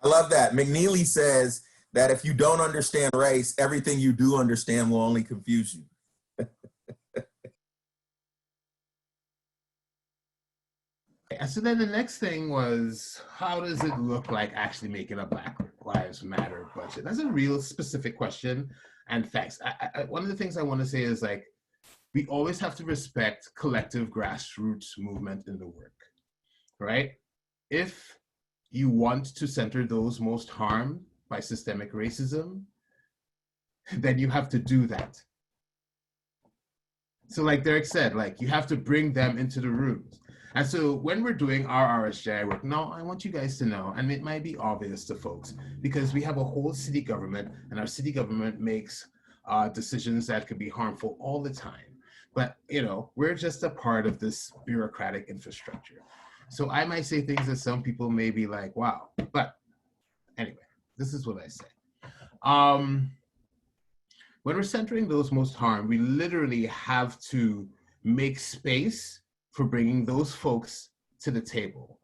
I love that. McNeely says that if you don't understand race, everything you do understand will only confuse you. And so then the next thing was, how does it look like actually making a Black Lives Matter budget? That's a real specific question. And thanks. One of the things I want to say is like, we always have to respect collective grassroots movement in the work, right? If you want to center those most harmed by systemic racism, then you have to do that. So like Derek said, like you have to bring them into the rooms. And so when we're doing our RSJI work, now I want you guys to know, and it might be obvious to folks, because we have a whole city government and our city government makes decisions that could be harmful all the time. But, you know, we're just a part of this bureaucratic infrastructure. So I might say things that some people may be like, wow. But anyway, this is what I say. When we're centering those most harmed, we literally have to make space for bringing those folks to the table.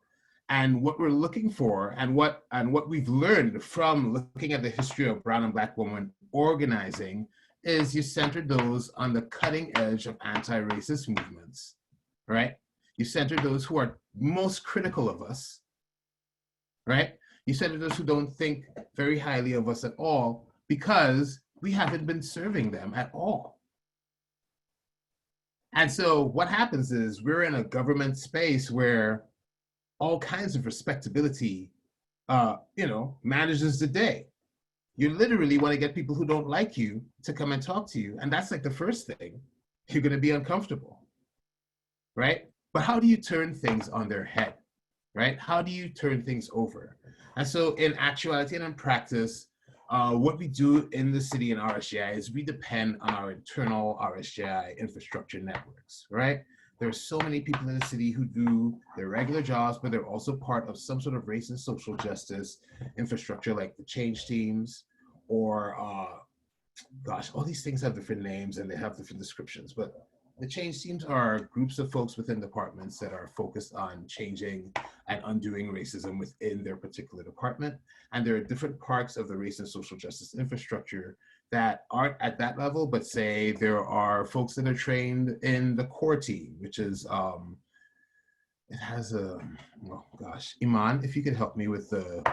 And what we're looking for and what we've learned from looking at the history of brown and Black women organizing is you center those on the cutting edge of anti-racist movements, right? You center those who are most critical of us, right? You center those who don't think very highly of us at all because we haven't been serving them at all. And so what happens is we're in a government space where all kinds of respectability, you know, manages the day. You literally want to get people who don't like you to come and talk to you. And that's like the first thing. You're going to be uncomfortable, right? But how do you turn things on their head? right? How do you turn things over? And so in actuality and in practice, what we do in the city in RSGI is we depend on our internal RSGI infrastructure networks, right? There's so many people in the city who do their regular jobs, but they're also part of some sort of race and social justice infrastructure, like the change teams, or gosh, all these things have different names and they have different descriptions, but the change teams are groups of folks within departments that are focused on changing and undoing racism within their particular department. And there are different parts of the race and social justice infrastructure that aren't at that level, but say there are folks that are trained in the core team, which is, it has a, oh gosh, Iman, if you could help me with the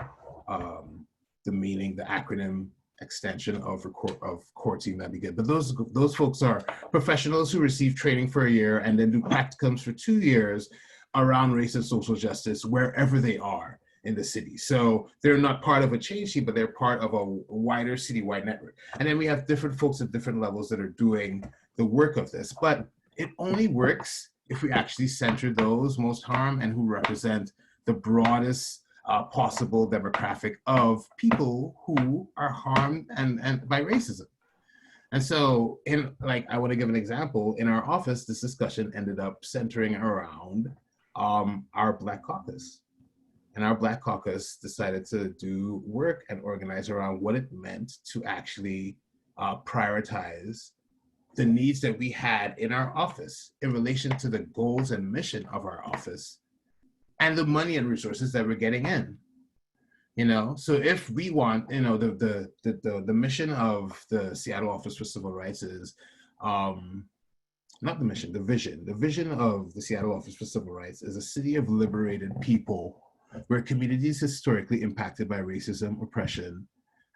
meaning, the acronym extension of core team, that'd be good. But those folks are professionals who receive training for a year and then do practicums for 2 years around race and social justice wherever they are in the city. So they're not part of a change team, but they're part of a wider citywide network. And then we have different folks at different levels that are doing the work of this. But it only works if we actually center those most harmed and who represent the broadest possible demographic of people who are harmed and by racism. And so I want to give an example. In our office, this discussion ended up centering around our Black Caucus. And our Black Caucus decided to do work and organize around what it meant to actually prioritize the needs that we had in our office in relation to the goals and mission of our office and the money and resources that we're getting in. So if we want, the mission of the Seattle Office for Civil Rights is, not the mission, the vision. The vision of the Seattle Office for Civil Rights is a city of liberated people where communities historically impacted by racism, oppression,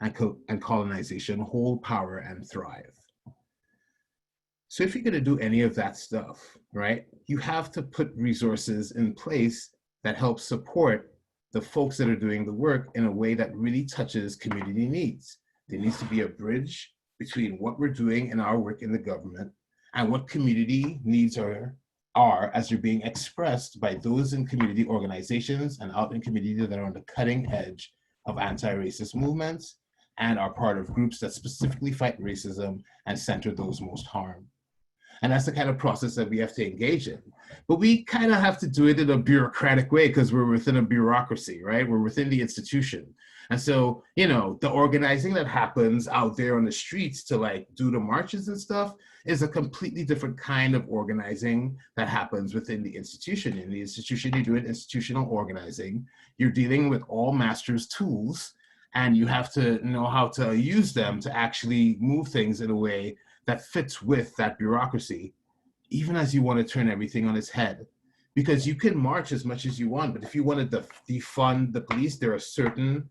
and colonization hold power and thrive. So if you're going to do any of that stuff, right, you have to put resources in place that help support the folks that are doing the work in a way that really touches community needs. There needs to be a bridge between what we're doing in our work in the government and what community needs are as they're being expressed by those in community organizations and out in community that are on the cutting edge of anti-racist movements and are part of groups that specifically fight racism and center those most harmed. And that's the kind of process that we have to engage in. But we kind of have to do it in a bureaucratic way because we're within a bureaucracy, right? We're within the institution. And so, the organizing that happens out there on the streets to do the marches and stuff is a completely different kind of organizing that happens within the institution. In the institution, you're doing institutional organizing. You're dealing with all master's tools, and you have to know how to use them to actually move things in a way that fits with that bureaucracy, even as you want to turn everything on its head. Because you can march as much as you want, but if you want to defund the police, there are certain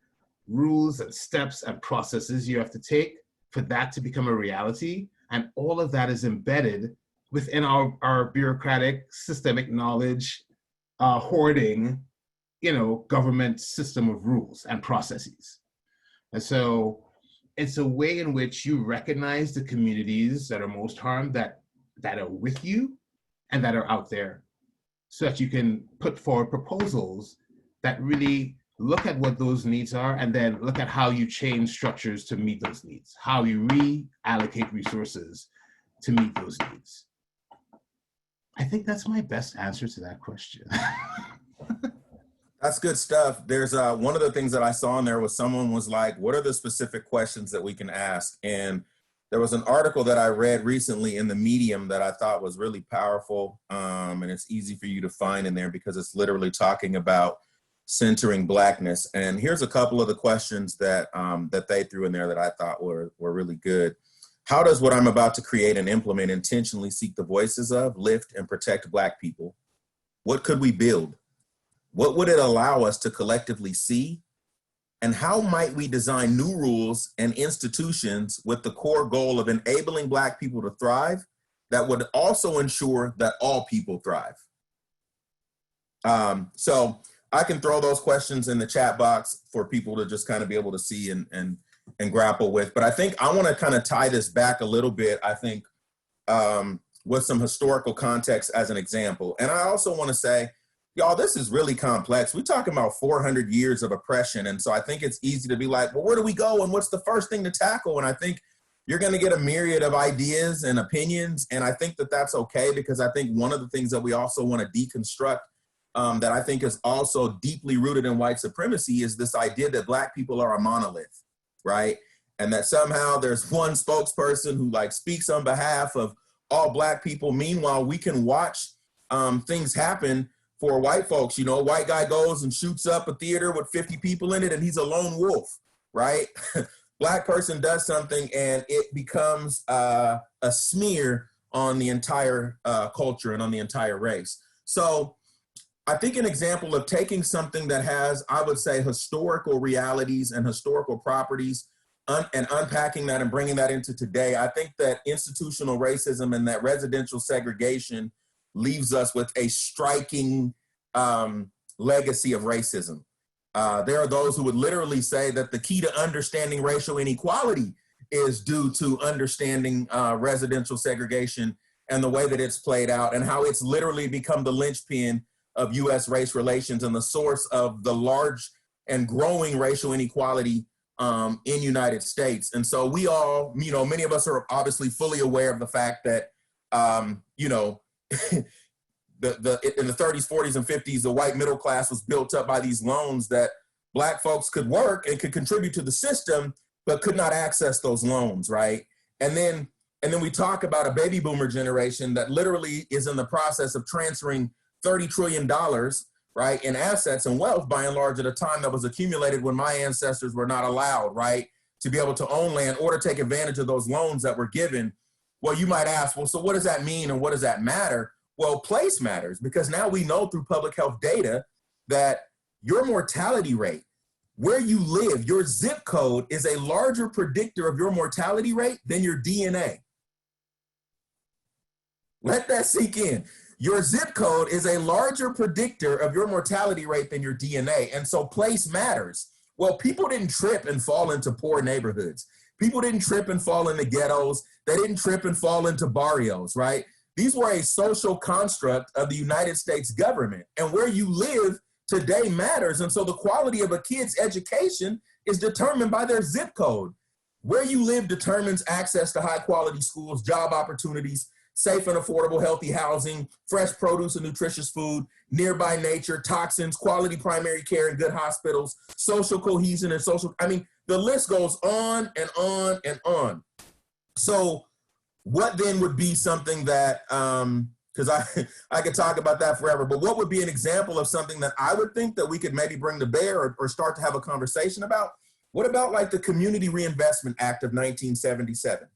rules and steps and processes you have to take for that to become a reality. And all of that is embedded within our bureaucratic, systemic knowledge, hoarding, government system of rules and processes. And so it's a way in which you recognize the communities that are most harmed, that are with you and that are out there, so that you can put forward proposals that really look at what those needs are and then look at how you change structures to meet those needs, how you reallocate resources to meet those needs. I think that's my best answer to that question. That's good stuff. There's one of the things that I saw in there was someone was like, what are the specific questions that we can ask? And there was an article that I read recently in the Medium that I thought was really powerful. And it's easy for you to find in there because it's literally talking about centering Blackness. And here's a couple of the questions that that they threw in there that I thought were really good. How does what I'm about to create and implement intentionally seek the voices of, lift, and protect Black people? What could we build? What would it allow us to collectively see? And how might we design new rules and institutions with the core goal of enabling Black people to thrive that would also ensure that all people thrive? So I can throw those questions in the chat box for people to just kind of be able to see and grapple with. But I think I want to kind of tie this back a little bit, I think, with some historical context as an example. And I also want to say, Y'all, this is really complex. We're talking about 400 years of oppression. And so I think it's easy to be like, well, where do we go? And what's the first thing to tackle? And I think you're going to get a myriad of ideas and opinions. And I think that that's okay, because I think one of the things that we also want to deconstruct that I think is also deeply rooted in white supremacy is this idea that Black people are a monolith, right? And that somehow there's one spokesperson who like speaks on behalf of all Black people. Meanwhile, we can watch things happen for white folks. You know, a white guy goes and shoots up a theater with 50 people in it and he's a lone wolf, right? Black person does something and it becomes a smear on the entire culture and on the entire race. So I think an example of taking something that has, I would say, historical realities and historical properties and unpacking that and bringing that into today, I think that institutional racism and that residential segregation leaves us with a striking legacy of racism. There are those who would literally say that the key to understanding racial inequality is due to understanding residential segregation and the way that it's played out and how it's literally become the linchpin of US race relations and the source of the large and growing racial inequality in United States. And so we all, you know, many of us are obviously fully aware of the fact that, you know, in the 30s, 40s, and 50s, the white middle class was built up by these loans that Black folks could work and could contribute to the system, but could not access those loans, right? And then we talk about a baby boomer generation that literally is in the process of transferring $30 trillion, right, in assets and wealth, by and large, at a time that was accumulated when my ancestors were not allowed, right, to be able to own land or to take advantage of those loans that were given. Well, you might ask, well, so what does that mean and what does that matter? Well, place matters, because now we know through public health data that your mortality rate, where you live, your zip code is a larger predictor of your mortality rate than your DNA. Let that sink in. Your zip code is a larger predictor of your mortality rate than your DNA. And so place matters. Well, people didn't trip and fall into poor neighborhoods. People didn't trip and fall into ghettos. They didn't trip and fall into barrios, right? These were a social construct of the United States government. And where you live today matters. And so the quality of a kid's education is determined by their zip code. Where you live determines access to high quality schools, job opportunities, safe and affordable healthy housing, fresh produce and nutritious food, nearby nature, toxins, quality primary care and good hospitals, social cohesion and social, I mean, the list goes on and on and on. So what then would be something that, because I could talk about that forever, but what would be an example of something that I would think that we could maybe bring to bear or start to have a conversation about? What about like the Community Reinvestment Act of 1977?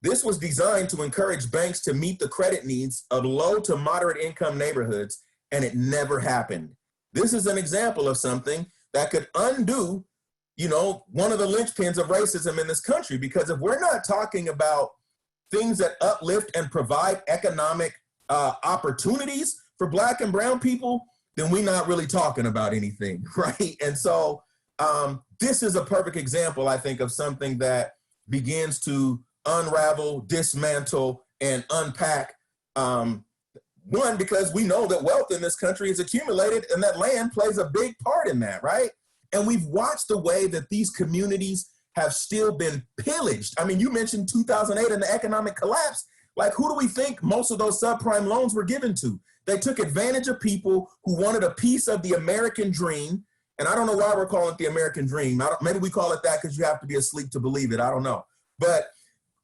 This was designed to encourage banks to meet the credit needs of low to moderate income neighborhoods, and it never happened. This is an example of something that could undo, you know, one of the linchpins of racism in this country, because if we're not talking about things that uplift and provide economic opportunities for Black and brown people, then we're not really talking about anything, right? And so this is a perfect example, I think, of something that begins to unravel, dismantle, and unpack. One, because we know that wealth in this country is accumulated and that land plays a big part in that, right? And we've watched the way that these communities have still been pillaged. I mean, you mentioned 2008 and the economic collapse. Like, who do we think most of those subprime loans were given to? They took advantage of people who wanted a piece of the American dream. And I don't know why we're calling it the American dream. Maybe we call it that because you have to be asleep to believe it. I don't know. But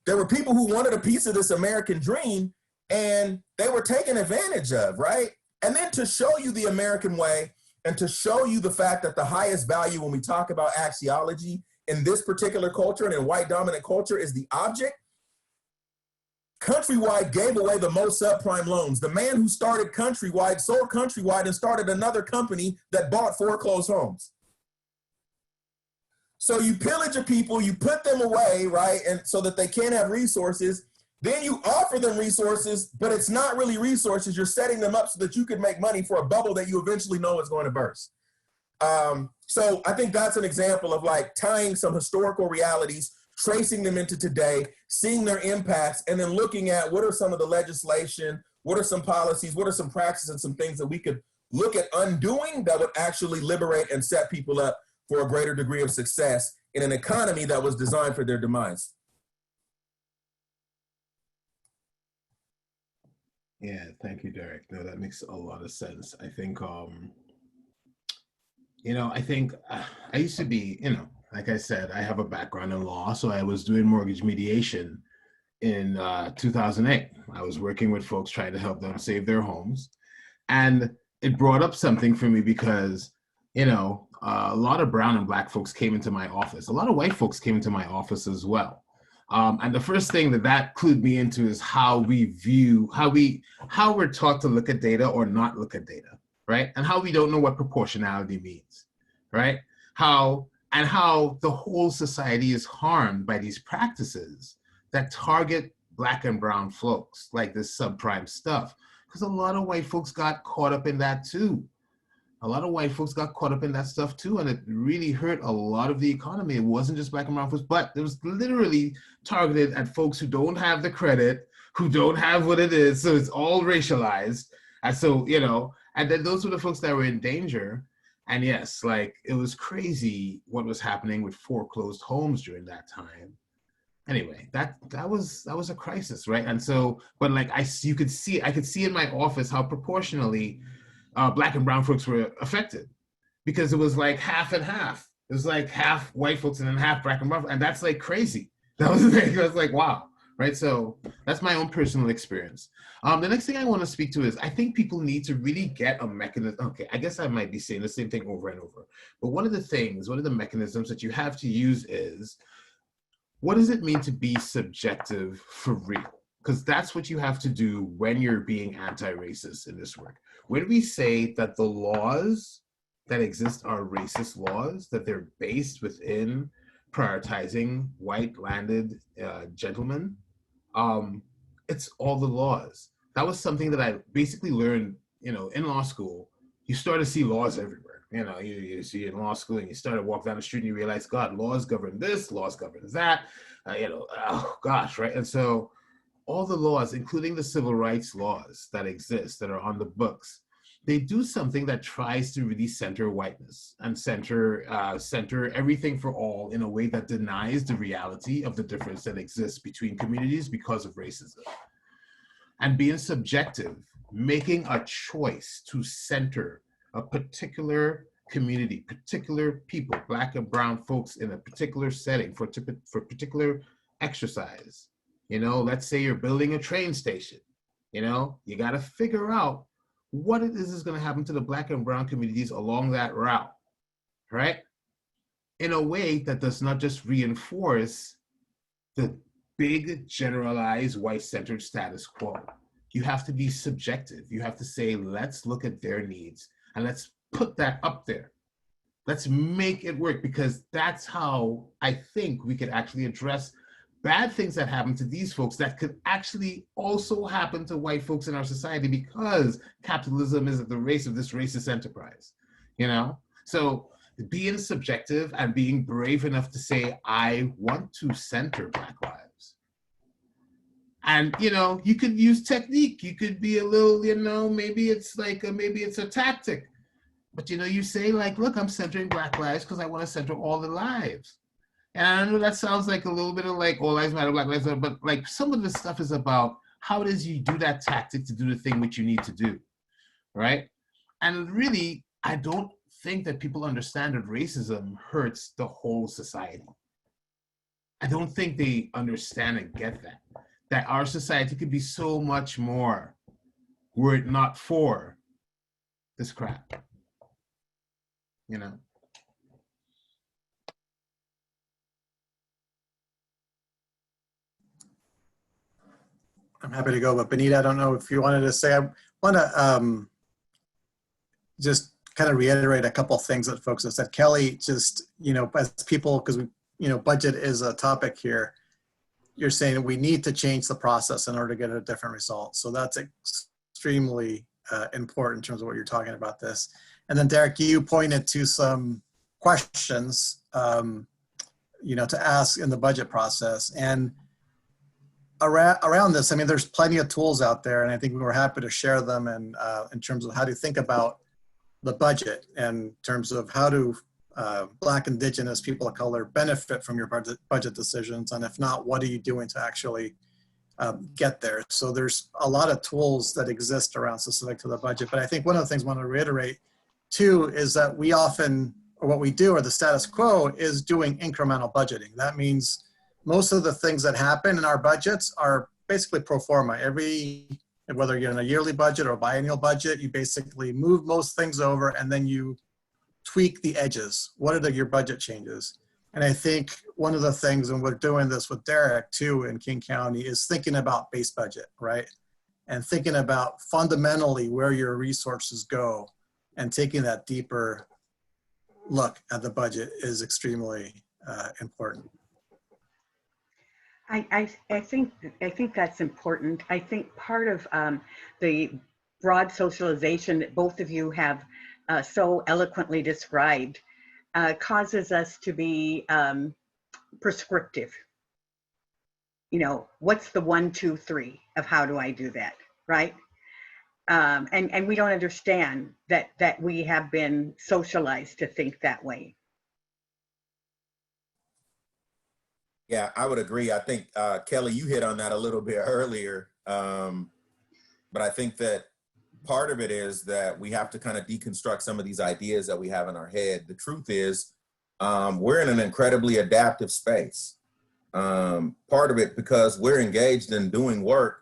there were people who wanted a piece of this American dream and they were taken advantage of, right? And then to show you the American way and to show you the fact that the highest value when we talk about axiology in this particular culture and in white dominant culture is the object, Countrywide gave away the most subprime loans. The man who started Countrywide sold Countrywide and started another company that bought foreclosed homes. So you pillage a people, you put them away, right? And so that they can't have resources. Then you offer them resources, but it's not really resources. You're setting them up so that you can make money for a bubble that you eventually know is going to burst. So I think that's an example of like tying some historical realities, tracing them into today, seeing their impacts, and then looking at what are some of the legislation, what are some policies, what are some practices and some things that we could look at undoing that would actually liberate and set people up for a greater degree of success in an economy that was designed for their demise. Yeah, thank you, Derek. No, that makes a lot of sense. I think, you know, I think I used to be, you know, like I said, I have a background in law, so I was doing mortgage mediation in 2008. I was working with folks trying to help them save their homes. And it brought up something for me because, you know, a lot of brown and black folks came into my office. A lot of white folks came into my office as well. And the first thing that clued me into is how we view, how we're taught to look at data or not look at data, right? And how we don't know what proportionality means, right? How the whole society is harmed by these practices that target black and brown folks, like this subprime stuff. Because a lot of white folks got caught up in that too. A lot of white folks got caught up in that stuff too, and it really hurt a lot of the economy. It wasn't just black and brown folks, but it was literally targeted at folks who don't have the credit, who don't have what it is, so it's all racialized. And so, you know, and then those were the folks that were in danger. And yes, like, it was crazy what was happening with foreclosed homes during that time. Anyway, that was a crisis, right? And so, but like I could see in my office how proportionally black and brown folks were affected, because it was like half and half. It was like half white folks and then half black and brown, and that's like crazy. That was like wow, right? So that's my own personal experience. The next thing I want to speak to is I think people need to really get a mechanism. Okay, I guess I might be saying the same thing over and over, but one of the mechanisms that you have to use is, what does it mean to be subjective for real? Because that's what you have to do when you're being anti-racist in this work. When we say that the laws that exist are racist laws, that they're based within prioritizing white landed gentlemen, it's all the laws. That was something that I basically learned, you know, in law school. You start to see laws everywhere. You know, you see in law school and you start to walk down the street and you realize, God, laws govern this, laws govern that, you know, oh gosh, right? And so all the laws, including the civil rights laws that exist, that are on the books, they do something that tries to really center whiteness and center everything for all in a way that denies the reality of the difference that exists between communities because of racism. And being subjective, making a choice to center a particular community, particular people, black and brown folks in a particular setting for particular exercise. You know, let's say you're building a train station. You know, you got to figure out what it is going to happen to the black and brown communities along that route, right? In a way that does not just reinforce the big generalized white-centered status quo. You have to be subjective. You have to say, let's look at their needs and let's put that up there. Let's make it work, because that's how I think we could actually address bad things that happen to these folks that could actually also happen to white folks in our society, because capitalism is at the race of this racist enterprise, you know? So being subjective and being brave enough to say, I want to center Black lives. And, you know, you could use technique. You could be a little, you know, maybe it's a tactic. But, you know, you say like, look, I'm centering Black lives because I want to center all the lives. And I know that sounds like a little bit of like, all lives matter, Black lives matter, but like some of this stuff is about how it is you do that tactic to do the thing which you need to do, right? And really, I don't think that people understand that racism hurts the whole society. I don't think they understand and get that our society could be so much more were it not for this crap, you know? I'm happy to go, but Benita, I don't know if you wanted to say, I want to just kind of reiterate a couple things that folks have said. Kelly, just, you know, as people, because we, you know, budget is a topic here, you're saying that we need to change the process in order to get a different result. So that's extremely important in terms of what you're talking about this. And then Derek, you pointed to some questions, you know, to ask in the budget process. And around this, I mean, there's plenty of tools out there, and I think we were happy to share them and in terms of how to think about the budget in terms of how do Black, Indigenous, people of color benefit from your budget decisions, and if not, what are you doing to actually get there? So there's a lot of tools that exist around specific to the budget, but I think one of the things I want to reiterate too is that we often, or what we do, or the status quo, is doing incremental budgeting. That means most of the things that happen in our budgets are basically pro forma. Whether you're in a yearly budget or a biennial budget, you basically move most things over and then you tweak the edges. What are your budget changes? And I think one of the things, and we're doing this with Derek too in King County, is thinking about base budget, right? And thinking about fundamentally where your resources go, and taking that deeper look at the budget is extremely important. I think that's important. I think part of the broad socialization that both of you have so eloquently described causes us to be prescriptive. You know, what's the 1, 2, 3 of how do I do that, right? And we don't understand that we have been socialized to think that way. Yeah, I would agree. I think, Kelly, you hit on that a little bit earlier. But I think that part of it is that we have to kind of deconstruct some of these ideas that we have in our head. The truth is, we're in an incredibly adaptive space. Part of it because we're engaged in doing work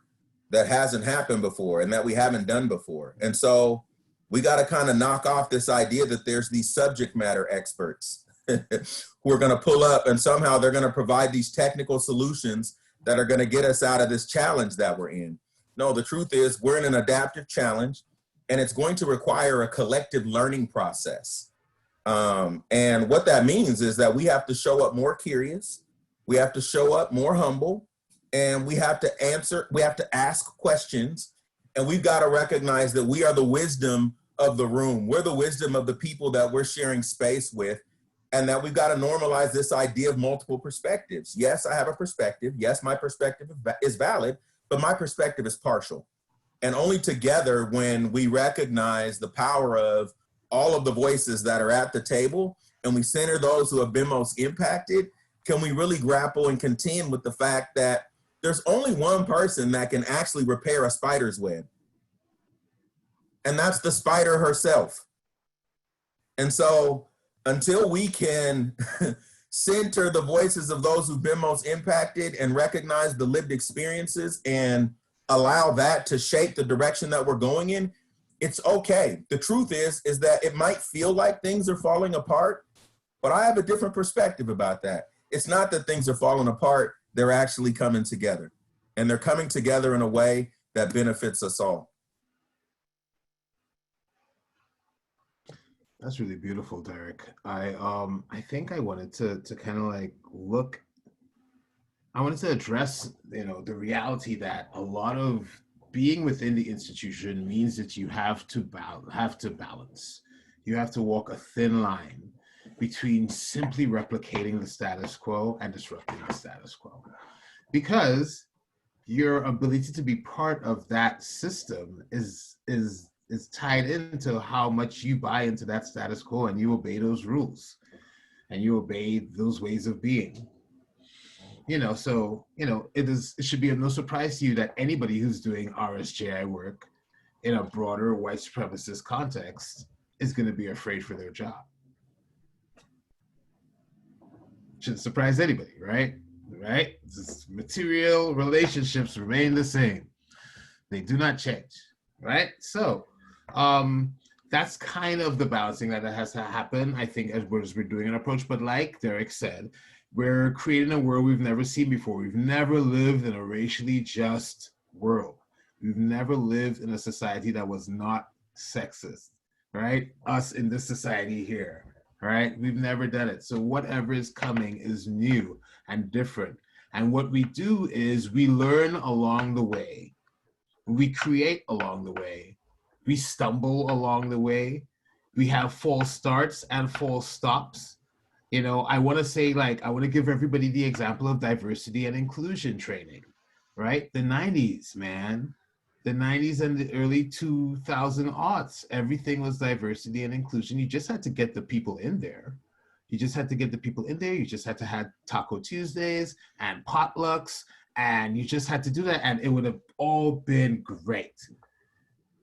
that hasn't happened before and that we haven't done before. And so we got to kind of knock off this idea that there's these subject matter experts who are going to pull up and somehow they're going to provide these technical solutions that are going to get us out of this challenge that we're in. No, the truth is we're in an adaptive challenge and it's going to require a collective learning process. And what that means is that we have to show up more curious, we have to show up more humble, and we have to ask questions, and we've got to recognize that we are the wisdom of the room. We're the wisdom of the people that we're sharing space with, and that we've got to normalize this idea of multiple perspectives. Yes, I have a perspective. Yes, my perspective is valid, but my perspective is partial. And only together, when we recognize the power of all of the voices that are at the table, and we center those who have been most impacted, can we really grapple and contend with the fact that there's only one person that can actually repair a spider's web. And that's the spider herself. And so until we can center the voices of those who've been most impacted and recognize the lived experiences and allow that to shape the direction that we're going in, it's okay. The truth is that it might feel like things are falling apart, but I have a different perspective about that. It's not that things are falling apart. They're actually coming together, and they're coming together in a way that benefits us all. That's really beautiful, Derek. I think I wanted to kind of like I wanted to address, the reality that a lot of being within the institution means that you have to balance. You have to walk a thin line between simply replicating the status quo and disrupting the status quo. Because your ability to be part of that system is tied into how much you buy into that status quo and you obey those rules and you obey those ways of being. It should be of no surprise to you that anybody who's doing RSJI work in a broader white supremacist context is going to be afraid for their job. Shouldn't surprise anybody, right? Right? Just material relationships remain the same. They do not change, right? So that's kind of the balancing that has to happen, I think, as we're doing an approach. But like Derek said, we're creating a world we've never seen before. We've never lived in a racially just world. We've never lived in a society that was not sexist, right? Us in this society here. Right? We've never done it. So whatever is coming is new and different. And what we do is we learn along the way. We create along the way. We stumble along the way. We have false starts and false stops. I want to say, I want to give everybody the example of diversity and inclusion training, right? The 90s, man. the 90s and the early 2000 aughts. Everything was diversity and inclusion. You just had to get the people in there. You just had to get the people in there. You just had to have Taco Tuesdays and potlucks, and you just had to do that, and it would have all been great.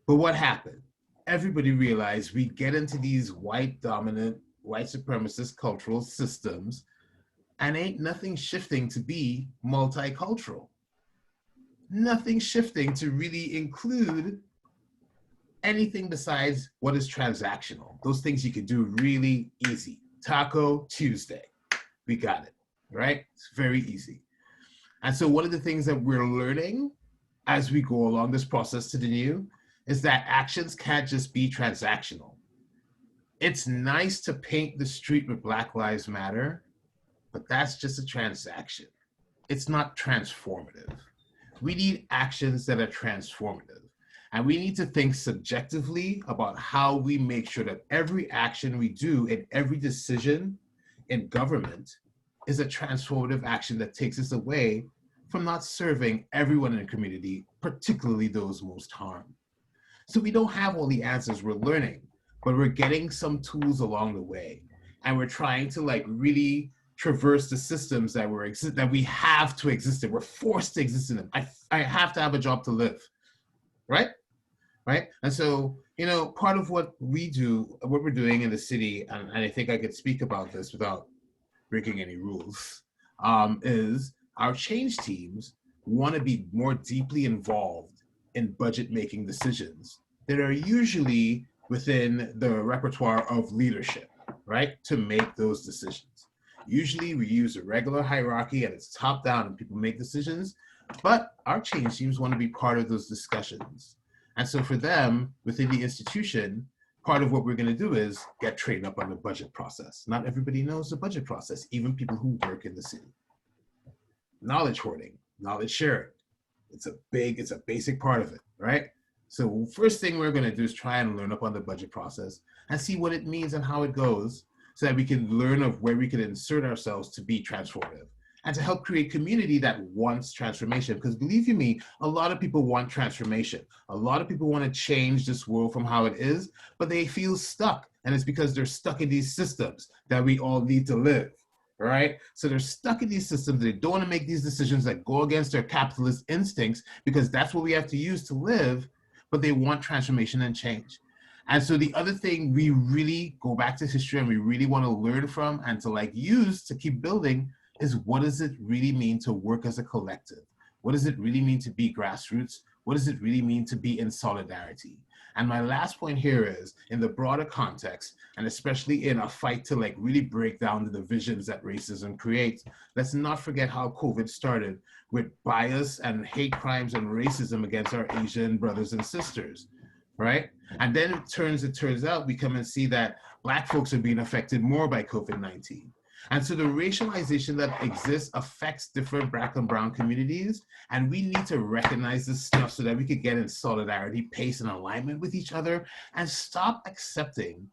But what happened? Everybody realized we get into these white dominant, white supremacist cultural systems, and ain't nothing shifting to be multicultural. Nothing shifting to really include anything besides what is transactional. Those things you can do really easy. Taco Tuesday, we got it, right? It's very easy. And so one of the things that we're learning as we go along this process to the new is that actions can't just be transactional. It's nice to paint the street with Black Lives Matter, but that's just a transaction. It's not transformative. We need actions that are transformative. And we need to think subjectively about how we make sure that every action we do and every decision in government is a transformative action that takes us away from not serving everyone in the community, particularly those most harmed. So we don't have all the answers. We're learning, but we're getting some tools along the way. And we're trying to like really traverse the systems that we have to exist in. We're forced to exist in them. I have to have a job to live, right? Right? And so, you know, part of what we do, what we're doing in the city, and I think I could speak about this without breaking any rules, is our change teams want to be more deeply involved in budget making decisions that are usually within the repertoire of leadership, right? To make those decisions. Usually we use a regular hierarchy and it's top down and people make decisions, but our change teams want to be part of those discussions. And so for them, within the institution, part of what we're going to do is get trained up on the budget process. Not everybody knows the budget process, even people who work in the city. Knowledge hoarding, knowledge sharing. It's a basic part of it, right? So first thing we're going to do is try and learn up on the budget process and see what it means and how it goes, so that we can learn of where we can insert ourselves to be transformative and to help create community that wants transformation. Because believe you me, a lot of people want transformation. A lot of people want to change this world from how it is, but they feel stuck. And it's because they're stuck in these systems that we all need to live, right? So they're stuck in these systems. They don't want to make these decisions that go against their capitalist instincts because that's what we have to use to live, but they want transformation and change. And so the other thing we really go back to history and we really want to learn from and to like use to keep building is, what does it really mean to work as a collective? What does it really mean to be grassroots? What does it really mean to be in solidarity? And my last point here is, in the broader context, and especially in a fight to like really break down the divisions that racism creates, let's not forget how COVID started with bias and hate crimes and racism against our Asian brothers and sisters, right? And then it turns out we come and see that Black folks are being affected more by COVID-19. And so the racialization that exists affects different Black and Brown communities. And we need to recognize this stuff so that we could get in solidarity, pace, and alignment with each other and stop accepting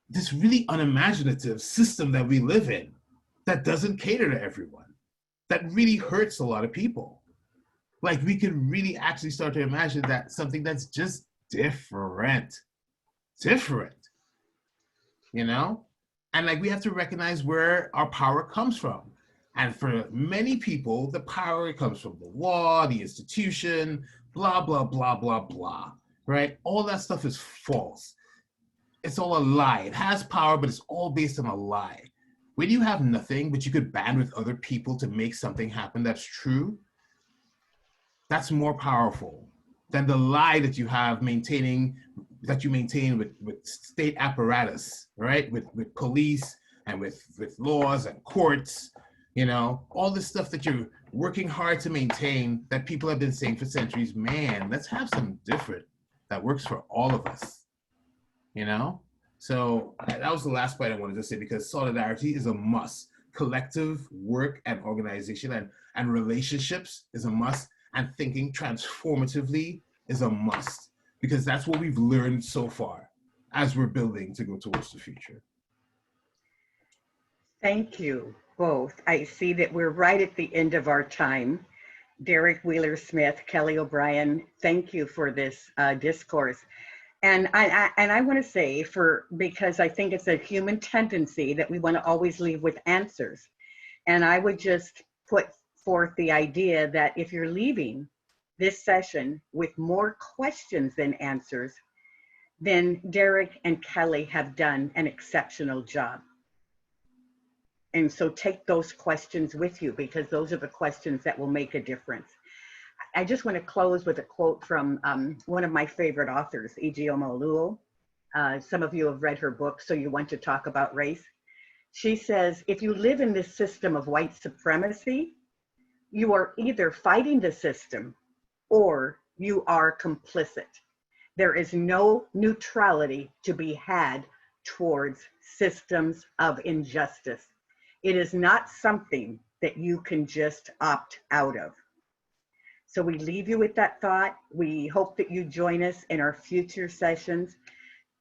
this really unimaginative system that we live in that doesn't cater to everyone, that really hurts a lot of people. Like, we could really actually start to imagine that something that's just different, you know? And like, we have to recognize where our power comes from. And for many people, the power comes from the law, the institution, blah, blah, blah, blah, blah, right? All that stuff is false. It's all a lie. It has power, but it's all based on a lie. When you have nothing, but you could band with other people to make something happen that's true, that's more powerful than the lie that you have maintain with state apparatus, right? With police and with laws and courts, you know, all this stuff that you're working hard to maintain that people have been saying for centuries. Man, let's have something different that works for all of us, you know? So that was the last point I wanted to say, because solidarity is a must. Collective work and organization and relationships is a must, and thinking transformatively is a must, because that's what we've learned so far as we're building to go towards the future. Thank you both. I see that we're right at the end of our time. Derek Wheeler-Smith, Kelly O'Brien, thank you for this discourse. And I want to say because I think it's a human tendency that we want to always leave with answers. And I would just put forth the idea that if you're leaving this session with more questions than answers, then Derek and Kelly have done an exceptional job. And so take those questions with you, because those are the questions that will make a difference. I just want to close with a quote from one of my favorite authors, Ijeoma Oluo. Some of you have read her book, So You Want to Talk About Race. She says, if you live in this system of white supremacy, you are either fighting the system or you are complicit. There is no neutrality to be had towards systems of injustice. It is not something that you can just opt out of. So we leave you with that thought. We hope that you join us in our future sessions.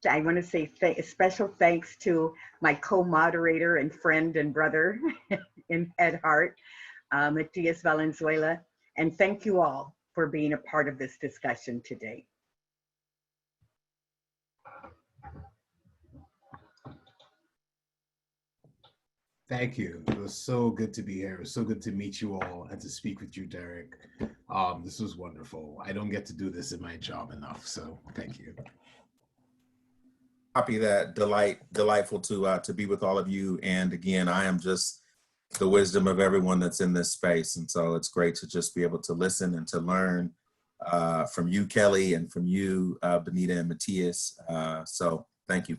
I want to say special thanks to my co-moderator and friend and brother in Ed Hart, Matias Valenzuela, and thank you all for being a part of this discussion today. Thank you. It was so good to be here. It was so good to meet you all and to speak with you, Derek. This was wonderful. I don't get to do this in my job enough, so thank you. Copy that. Delightful to be with all of you. And again, I am just the wisdom of everyone that's in this space. And so it's great to just be able to listen and to learn from you, Kelly, and from you, Benita and Matias. So thank you.